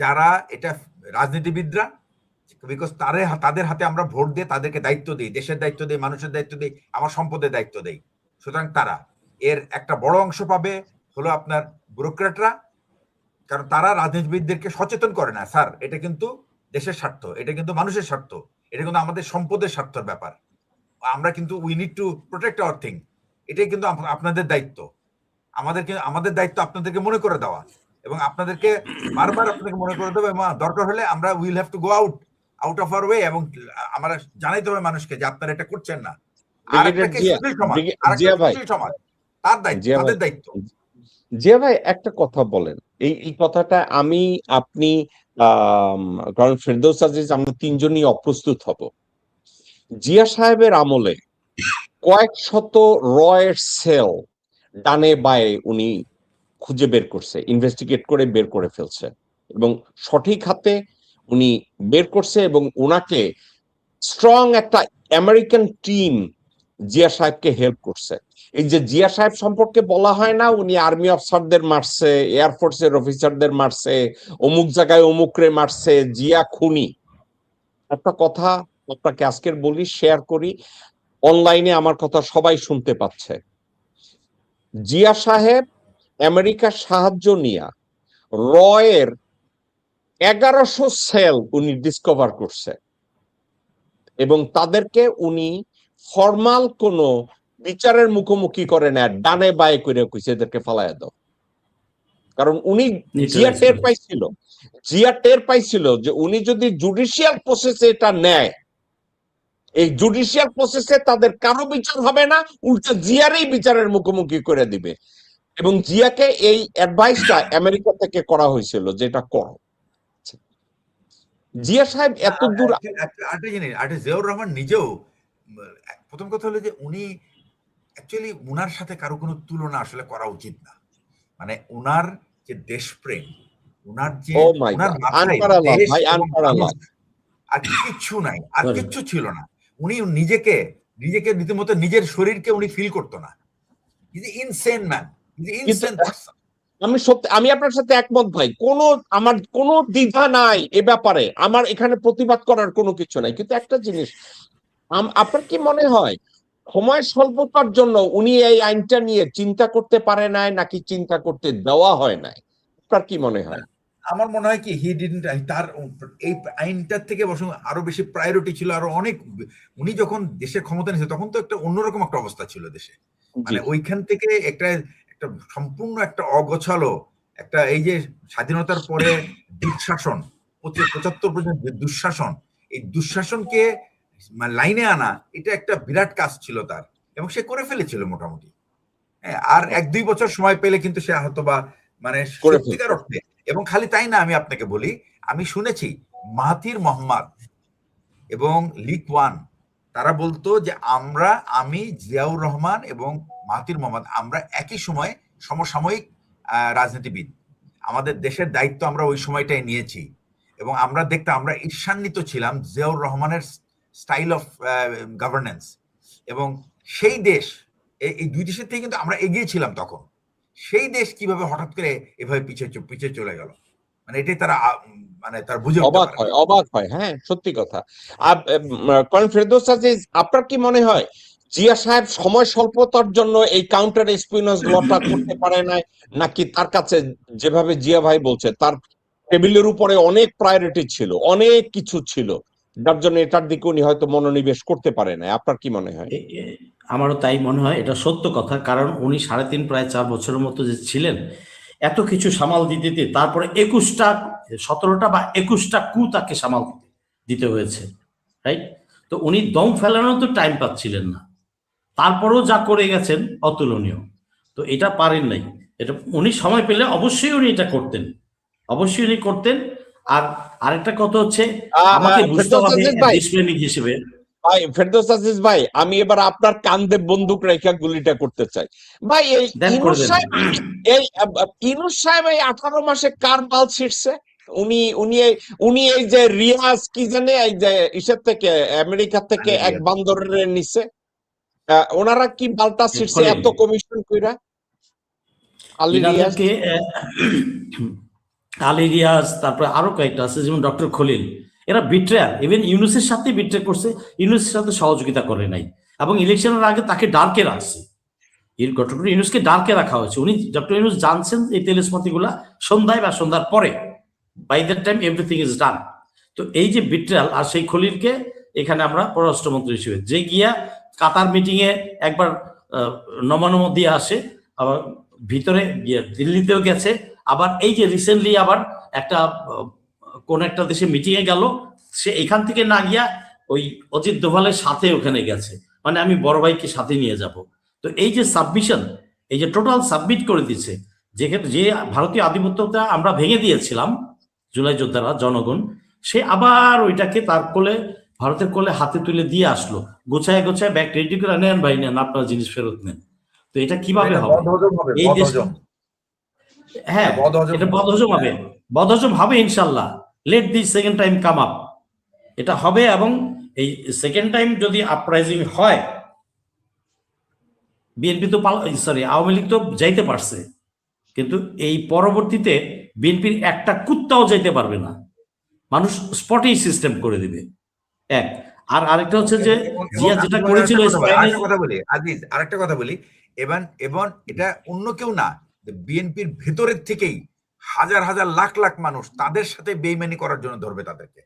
যারা এটা রাজনীতিবিদরা বিকজ তাদের হাতে আমরা ভোট দিয়ে তাদেরকে দায়িত্ব দিই, দেশের দায়িত্ব দিই, মানুষের দায়িত্ব দিই, আমার সম্পদের দায়িত্ব দেই। সুতরাং তারা এর একটা বড় অংশ পাবে হলো আপনার ব্যুরোক্র্যাটরা, কারণ তারা রাজনীতিবিদদেরকে সচেতন করে না, স্যার এটা কিন্তু দেশের স্বার্থ, এটা কিন্তু মানুষের স্বার্থ, এটা কিন্তু আমাদের সম্পদের স্বার্থের ব্যাপার, আমরা কিন্তু we need to protect our thing, এটাই কিন্তু আপনাদের দায়িত্ব, আমাদের দায়িত্ব আপনাদেরকে মনে করে দেওয়া এবং আপনাদেরকে বারবার আপনাকে মনে করে দেবো, এবং দরকার হলে আমরা will have to go out of our way, এবং আমরা জানাইতে হবে মানুষকে যে আপনারা এটা করছেন না। আর একটা সমাজ তার দায়িত্ব, তাদের দায়িত্ব। জিয়া ভাই একটা কথা বলেন, এই কথাটা আমি আপনি কারণ ফেরদৌস আজিজ আমরা তিনজনই অপ্রস্তুত হব। জিয়া সাহেবের আমলে কয়েক শত রয়ের সেল ডানে বায়ে উনি খুঁজে বের করছে, ইনভেস্টিগেট করে বের করে ফেলছে এবং সঠিক হাতে উনি বের করছে, এবং উনাকে স্ট্রং একটা আমেরিকান টিম জিয়া সাহেবকে হেল্প করছে। এই যে জিয়া সাহেব সম্পর্কে বলা হয় না উনি আর্মি অফিসারদের মারছে, এয়ারফোর্সের অফিসারদের মারছে, অমুক জায়গায় অমুকরে মারছে, জিয়া খুনি। একটা কথা আপনাকে আজকের বলি, শেয়ার করি, অনলাইনে আমার কথা সবাই শুনতে পাচ্ছে। জিয়া সাহেব আমেরিকার সাহায্য নিয়ে রয়ের 1100 সেল উনি ডিসকভার করছে এবং তাদেরকে উনি ফরমাল কোনো বিচারের মুখোমুখি করে না, ডানে বায়ে করে কইছে এদেরকে ফালাইয়া দাও। কারণ উনি জিয়া টের পাইছিল যে উনি যদি জুডিশিয়াল প্রসেসে এটা নেয়, এই জুডিশিয়াল প্রসেসে তাদের কারো বিচার হবে না, উল্টা জিয়ারই বিচারের মুখোমুখি করে দিবে। এবং জিয়াকে এই অ্যাডভাইসটা আমেরিকা থেকে করা হয়েছিল যেটা করো। জিয়া সাহেব এত দূর। জিয়াউর রহমান নিজেও, প্রথম কথা হলো যে উনি অ্যাকচুয়ালি উনার সাথে কারো কোনো তুলনা আসলে করা উচিত না। মানে উনার যে দেশপ্রেম, উনার যে আর কিচ্ছু নাই, আর কিচ্ছু ছিল না। উনি নিজেকে রীতিমতো নিজের শরীরকে উনি ফিল করতো না। Insane man, insane person. আমি আপনার সাথে একমত ভাই, আমার কোনো দ্বিধা নাই এ ব্যাপারে, আমার এখানে প্রতিবাদ করার কোনো কিছু নাই। কিন্তু একটা জিনিস, আপনার কি মনে হয় সময় স্বল্পতার জন্য উনি এই আইনটা নিয়ে চিন্তা করতে পারে নাই, নাকি চিন্তা করতে দেওয়া হয় নাই? আপনার কি মনে হয়? আমার মনে হয় কি তার এই আইনটার থেকে আরো বেশি প্রায়োরিটি ছিল, আরো অনেক। উনি যখন দেশের ক্ষমতা নিয়েছে তখন তো একটা অন্যরকম একটা অবস্থা ছিল দেশে, মানে ওইখান থেকে একটা সম্পূর্ণ একটা অগোছালো একটা, এই যে স্বাধীনতার পরে দুঃশাসন, 75 পর্যন্ত দুঃশাসন, এই দুঃশাসনকে লাইনে আনা এটা একটা বিরাট কাজ ছিল তার, এবং সে করে ফেলেছিল মোটামুটি। আর 1-2 বছর সময় পেলে কিন্তু সে হয়তো বা মানে সত্যিকার অর্থে। এবং খালি তাই না, আমি আপনাকে বলি, আমি শুনেছি মাহাথির মোহাম্মদ এবং লিক ওয়ান তারা বলতো যে আমি জিয়াউর রহমান এবং মাহাথির মোহাম্মদ আমরা একই সময় সমসাময়িক রাজনীতিবিদ, আমাদের দেশের দায়িত্ব আমরা ওই সময়টাই নিয়েছি, এবং আমরা আমরা ঈর্ষান্বিত ছিলাম জিয়াউর রহমানের স্টাইল অফ গভর্নেন্স, এবং সেই দেশ, এই দুই দেশের থেকে কিন্তু আমরা এগিয়েছিলাম তখন। সেই দেশ কিভাবে হঠাৎ করে এভাবে পিছিয়ে চলে গেল, মানে এটাই তারা তার বুঝে অবাক হয়। হ্যাঁ, সত্যি কথা। ফেরদৌস আজিজ, আপনার কি মনে হয় জিয়া সাহেব সময় স্বল্পতার জন্য এই কাউন্টার স্পিনার্স লটা করতে পারে নাই, নাকি তার কাছে যেভাবে জিয়া ভাই বলছে তার টেবিলের উপরে অনেক প্রায়োরিটি ছিল, অনেক কিছু ছিল, যার জন্য এটার দিকে উনি হয়তো মনোনিবেশ করতে পারে না? আপনার কি মনে হয়? আমারও তাই মনে হয়, এটা সত্য কথা। কারণ উনি 3.5 প্রায় 4 বছরের মতো যে ছিলেন, এত কিছু সামাল দিতে তারপরে 17টা বা 21টা কু তাকে সামাল দিতে হয়েছে, রাইট? তো উনি দম ফেলানোর তো টাইম পাচ্ছিলেন না, তারপরেও যা করে গেছেন অতুলনীয়। তো এটা পারেন নাই, এটা উনি সময় পেলে অবশ্যই উনি এটা করতেন, অবশ্যই উনি করতেন। আর আরেকটা কথা হচ্ছে, আমাকে বুঝতে হবে দেশপ্রেমিক হিসেবে। ভাই ফেরদৌস আজিজ ভাই, আমি এবার আপনার কান্দে বন্দুক রেখা গুলিটা করতে চাই ভাই। এই ইনুস সাহেব এই 18 মাসে কার বাল ছিঁড়ছে? উনি এই যে রিয়াজ কি জানে, এই যে ইসের থেকে আমেরিকা থেকে এক বান্দরের নিচে, ওনারা কি বালটা ছিঁড়ছে এত কমিশন কইরা? আলী রিয়াজ, তারপরে আরো কয়েকটা আছে, যেমন ডক্টর খলিল, এরা বিট্রেয়ার, ইভেন ইউনূসের সাথে বিট্রে করছে, ইউনূসের সাথে সহযোগিতা করে নাই, এবং ইলেকশনের আগে তাকে ডার্কে রাখছে। ডক্টর ইউনূসকে ডার্কে রাখা হয়েছে। উনি ডক্টর ইউনূস জানছেন এই তেলস্মাতিগুলা সন্ধ্যায় বা সন্ধ্যার পরে, by that time everything is done. তো এই যে বিট্রায়াল, আর সেই খলিলকে এখানে আমরা পররাষ্ট্রমন্ত্রী হিসেবে যে গিয়া কাতার মিটিং এ একবার নমনম দিয়ে আসে, আবার ভিতরে গিয়ে দিল্লিতেও গেছে, আবার এই যে রিসেন্টলি আবার একটা কোন একটা দেশে মিটিং এ গেল, সে এখান থেকে না গিয়া ওই অজিত দোভালের সাথে ওখানে গেছে, মানে আমি বড় ভাইকে সাথে নিয়ে যাব। তো এই যে সাবমিশন, এই যে টোটাল সাবমিট করে দিচ্ছে, যেখানে যে ভারতীয় আধিপত্যটা আমরা ভেঙে দিয়েছিলাম জুলাই যোদ্ধারা, জনগণ, সে আবার ওইটাকে তার কোলে, ভারতের কোলে হাতে তুলে দিয়ে আসলো, গোছায় গোছায় ব্যাগ রেডি করে নেন ভাই, নেন আপনার জিনিস ফেরত নেন। তো এটা কিভাবে হবে? এই দেশ, হ্যাঁ এটা বদহজম হবে, বদহজম হবে ইনশাল্লাহ। Let the second time come up, এটা হবে। এবং এই সেকেন্ড টাইম যদি আপরাইজিং হয়, বিএনপি তো সরি আওয়ামী লীগ তো যাইতে পারছে, কিন্তু এই পরবর্তীতে বিএনপির একটা কুত্তাও যাইতে পারবে না, মানুষ স্পটেই সিস্টেম করে দিবে। এক, আর আরেকটা হচ্ছে যে জিয়া যেটা করেছিল, আরেকটা কথা বলি, এবং এটা অন্য কেউ না, বিএনপির ভেতরের থেকেই হাজার হাজার লাখ লাখ মানুষ তাদের সাথে বেইমানি করার জন্য ধরবে তাদেরকে,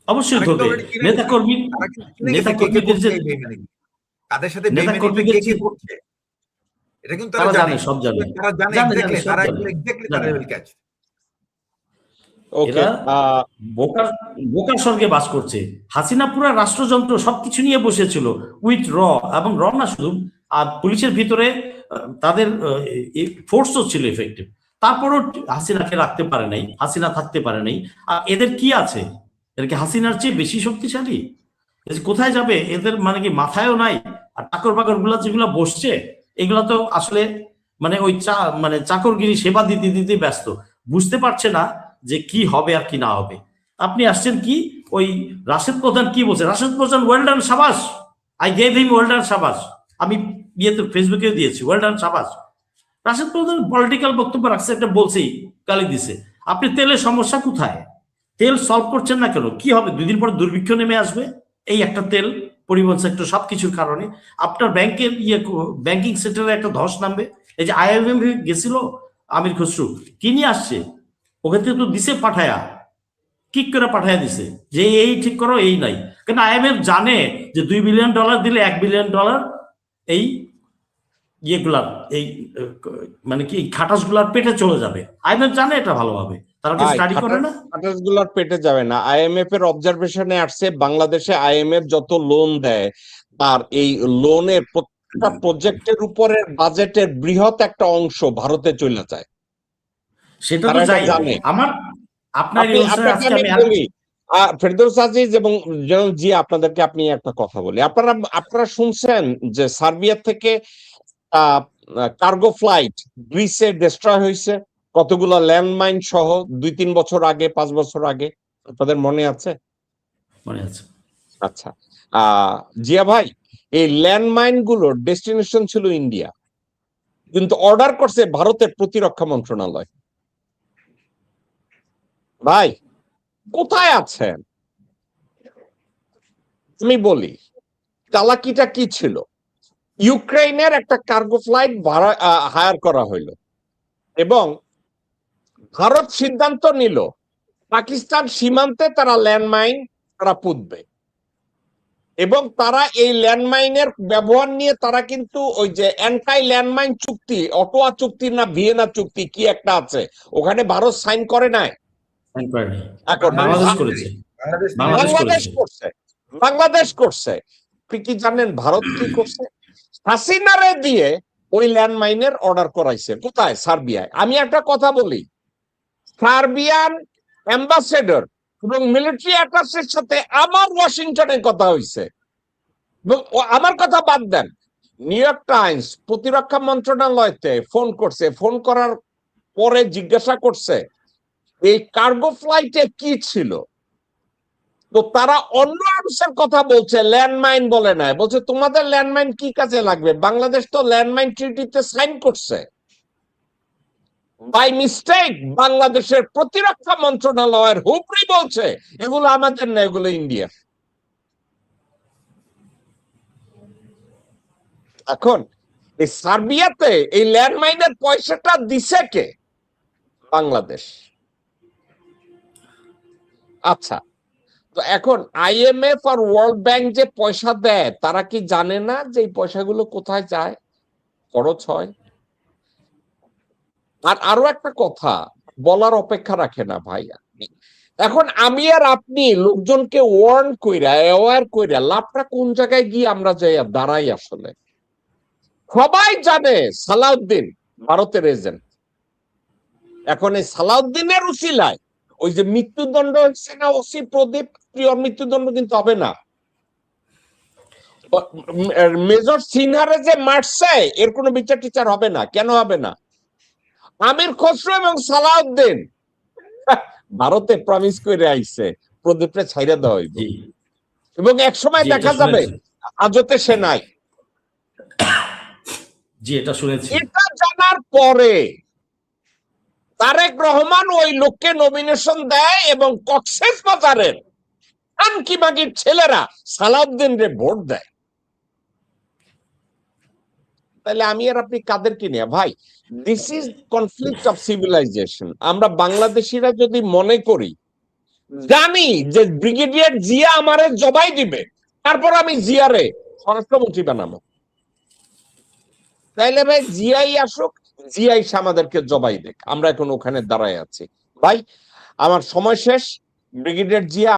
অবশ্যই ধরবে। নেতাকর্মী, নেতাকর্মীদের যে তাদের সাথে বেইমানি কে কে করছে এটা কিন্তু তারা জানে, সব জানে, তারা জানে এক্স্যাক্টলি, তারা এক্স্যাক্টলি তারা উইল ক্যাচ। এরা বোকার স্বর্গে বাস করছে। হাসিনা পুরো রাষ্ট্রযন্ত্র সবকিছু নিয়ে বসেছিল উইথ র, এবং র না শুধু, আর পুলিশের ভিতরে তাদের ফোর্সও ছিল এফেক্টিভ, তারপরও হাসিনাকে রাখতে পারে নাই, হাসিনা থাকতে পারে নাই। আর এদের কি আছে? এদেরকে হাসিনার চেয়ে বেশি শক্তিশালী? কোথায় যাবে? এদের মানে কি মাথায়ও নাই? আর চাকর বাকর গুলা যেগুলো বসছে, এগুলা তো আসলে মানে ওই মানে চাকরগিরি সেবা দিতে দিতে ব্যস্ত, বুঝতে পারছে না যে কি হবে আর কি না হবে। আপনি আসছেন কি, ওই রাশেদ প্রধান কি বলছে, রাশেদ প্রধান ওয়েল ডান সাবাস, I gave him well done সাবাস, আমি ইয়েতে ফেসবুকে দিয়েছি ওয়েল ডান সাবাস। রাশেদ প্রধান পলিটিক্যাল বক্তব্য রাখছে, একটা বলছেই গালি দিছে। আপনি তেলের সমস্যা কোথায়? তেল সলভ করছেন না কেন? কি হবে? 2 দিন পর দুর্ভিক্ষ নেমে আসবে, এই একটা তেল, পরিবহন সেক্টর, সবকিছুর কারণে আপনার ব্যাংকের ব্যাংকিং সেক্টরে একটা ধস নামবে। এই যে আইএমএফ গেছিল আমির খসরু, কি নিয়ে আসছে? ওখান থেকে তো দিছে পাঠায়া, কিক করে পাঠায়া দিছে যে এই ঠিক করো, এই নাই। কেন আইএমএফ জানে যে $2 বিলিয়ন দিলে $1 বিলিয়ন এই ইয়েগুলার, এই মানে কি খাটাস গুলার পেটে চলে যাবে। আইএমএফ জানে এটা ভালোভাবে, তারা কি স্টাডি করে না? খাটাস গুলার পেটে যাবে না। আইএমএফ এর অবজারভেশনে আসছে বাংলাদেশে আইএমএফ যত লোন দেয় তার এই লোনের প্রত্যেকটা প্রজেক্টের উপরে বাজেটের বৃহৎ একটা অংশ ভারতে চলে যায়। সেটা তো জানে। আমার আপনার ফেরদৌস আজিজ এবং জি, আপনাদেরকে আপনি একটা কথা বলি, আপনারা শুনছেন যে সার্বিয়া থেকে কার্গো ফ্লাইট গ্রিসে ডিস্ট্রয় হয়েছে, কতগুলা ল্যান্ডমাইন সহ 2-3 বছর আগে, 5 বছর আগে, আপনাদের মনে আছে? মনে আছে। আচ্ছা, জিয়া ভাই, এই ল্যান্ডমাইন গুলোর ডেস্টিনেশন ছিল ইন্ডিয়া, কিন্তু অর্ডার করছে ভারতের প্রতিরক্ষা মন্ত্রণালয়। ভাই কোথায় আছেন? আমি বলি চালাকিটা কি ছিল। ইউক্রেনের একটা কার্গো ফ্লাইট হায়ার করা হইলো এবং ভারত সিদ্ধান্ত নিল পাকিস্তান সীমান্তে তারা ল্যান্ডমাইন তারা পুঁতবে, এবং তারা এই ল্যান্ডমাইনের ব্যবহার নিয়ে তারা কিন্তু ওই যে অ্যান্টাই ল্যান্ডমাইন চুক্তি, অটোয়া চুক্তি না ভিয়েনা চুক্তি কি একটা আছে, ওখানে ভারত সাইন করে নাই, বাংলাদেশ করছে। আপনি কি জানেন ভারত কি করছে? হাসিনারে দিয়ে ওই ল্যান্ডমাইনের অর্ডার করাইছে। কোথায়? সার্বিয়ায়। আমি একটা কথা বলি, সার্বিয়ান অ্যাম্বাসেডর এবং মিলিটারি অ্যাটাচের সাথে আমার ওয়াশিংটনে কথা হয়েছে। আমার কথা বাদ দেন, নিউ ইয়র্ক টাইমস প্রতিরক্ষা মন্ত্রণালয়তে ফোন করছে, ফোন করার পরে জিজ্ঞাসা করছে এই কার্গো ফ্লাইটে কি ছিল, তো তারা অন্য আনসার কথা বলছে, ল্যান্ডমাইন বলে নাই। বলছে তোমাদের ল্যান্ডমাইন কি কাজে লাগবে, বাংলাদেশ তো ল্যান্ডমাইন ট্রিটিতে সাইন করছে। বাই মিস্টেক বাংলাদেশের প্রতিরক্ষা মন্ত্রণালয়ের হুবরি বলছে এগুলো আমাদের না, এগুলো ইন্ডিয়া। এখন এই সার্বিয়াতে এই ল্যান্ডমাইনের পয়সাটা দিছে কে? বাংলাদেশ। আচ্ছা, তো এখন IMF আর ওয়ার্ল্ড ব্যাংক যে পয়সা দেয় তারা কি জানে না যে এই পয়সাগুলো কোথায় যায়, খরচ হয়? আর আরো একটা কথা বলার অপেক্ষা রাখে না ভাই। এখন আমি আর আপনি লোকজনকে ওয়ার্ন কইরা অ্যাওয়্যার কইরা লাভটা কোন জায়গায় গিয়ে আমরা যাই দাঁড়াই? আসলে সবাই জানে সালাউদ্দিন ভারতের এজেন্ট। এখন এই সালাউদ্দিনের উসিলায় ওই যে মৃত্যুদণ্ড হচ্ছে না ওসি প্রদীপ প্রিয়র মৃত্যুদণ্ড কিন্তু হবে না। মেজর সিনহারে যে মারছে এর কোনো বিচার টিচার হবে না। কেন হবে না? আমির খসরু এবং সালাউদ্দিন ভারতে প্রমিস করে আইছে প্রদীপটা ছাইরা দেওয়া হইব, এবং এক সময় দেখা যাবে আজতে সে নাই। জি, এটা শুনেছি। এটা জানার পরে তারেক রহমান ওই লোককে নমিনেশন দেয় এবং কক্সবাজারের আনকিবাগির ছেলেরা সালাউদ্দিন রে ভোট দেয়। তাহলে আমি আর আপনি কাদেরকে নিয়ে ভাই? This is conflict of civilization. আমরা বাংলাদেশিরা যদি মনে করি জানি যে ব্রিগেডিয়ার জিয়া আমারে জবাই দিবে, তারপর আমি জিয়ারে স্বরাষ্ট্রমন্ত্রী বানাবো, তাইলে ভাই জিয়াই আসুক, জিয়াই আমাদেরকে জবাই দেখ, আমরা এখন ওখানে দাঁড়ায় আছি। ভাই আমার সময় শেষ। ব্রিগেডিয়ার জিয়া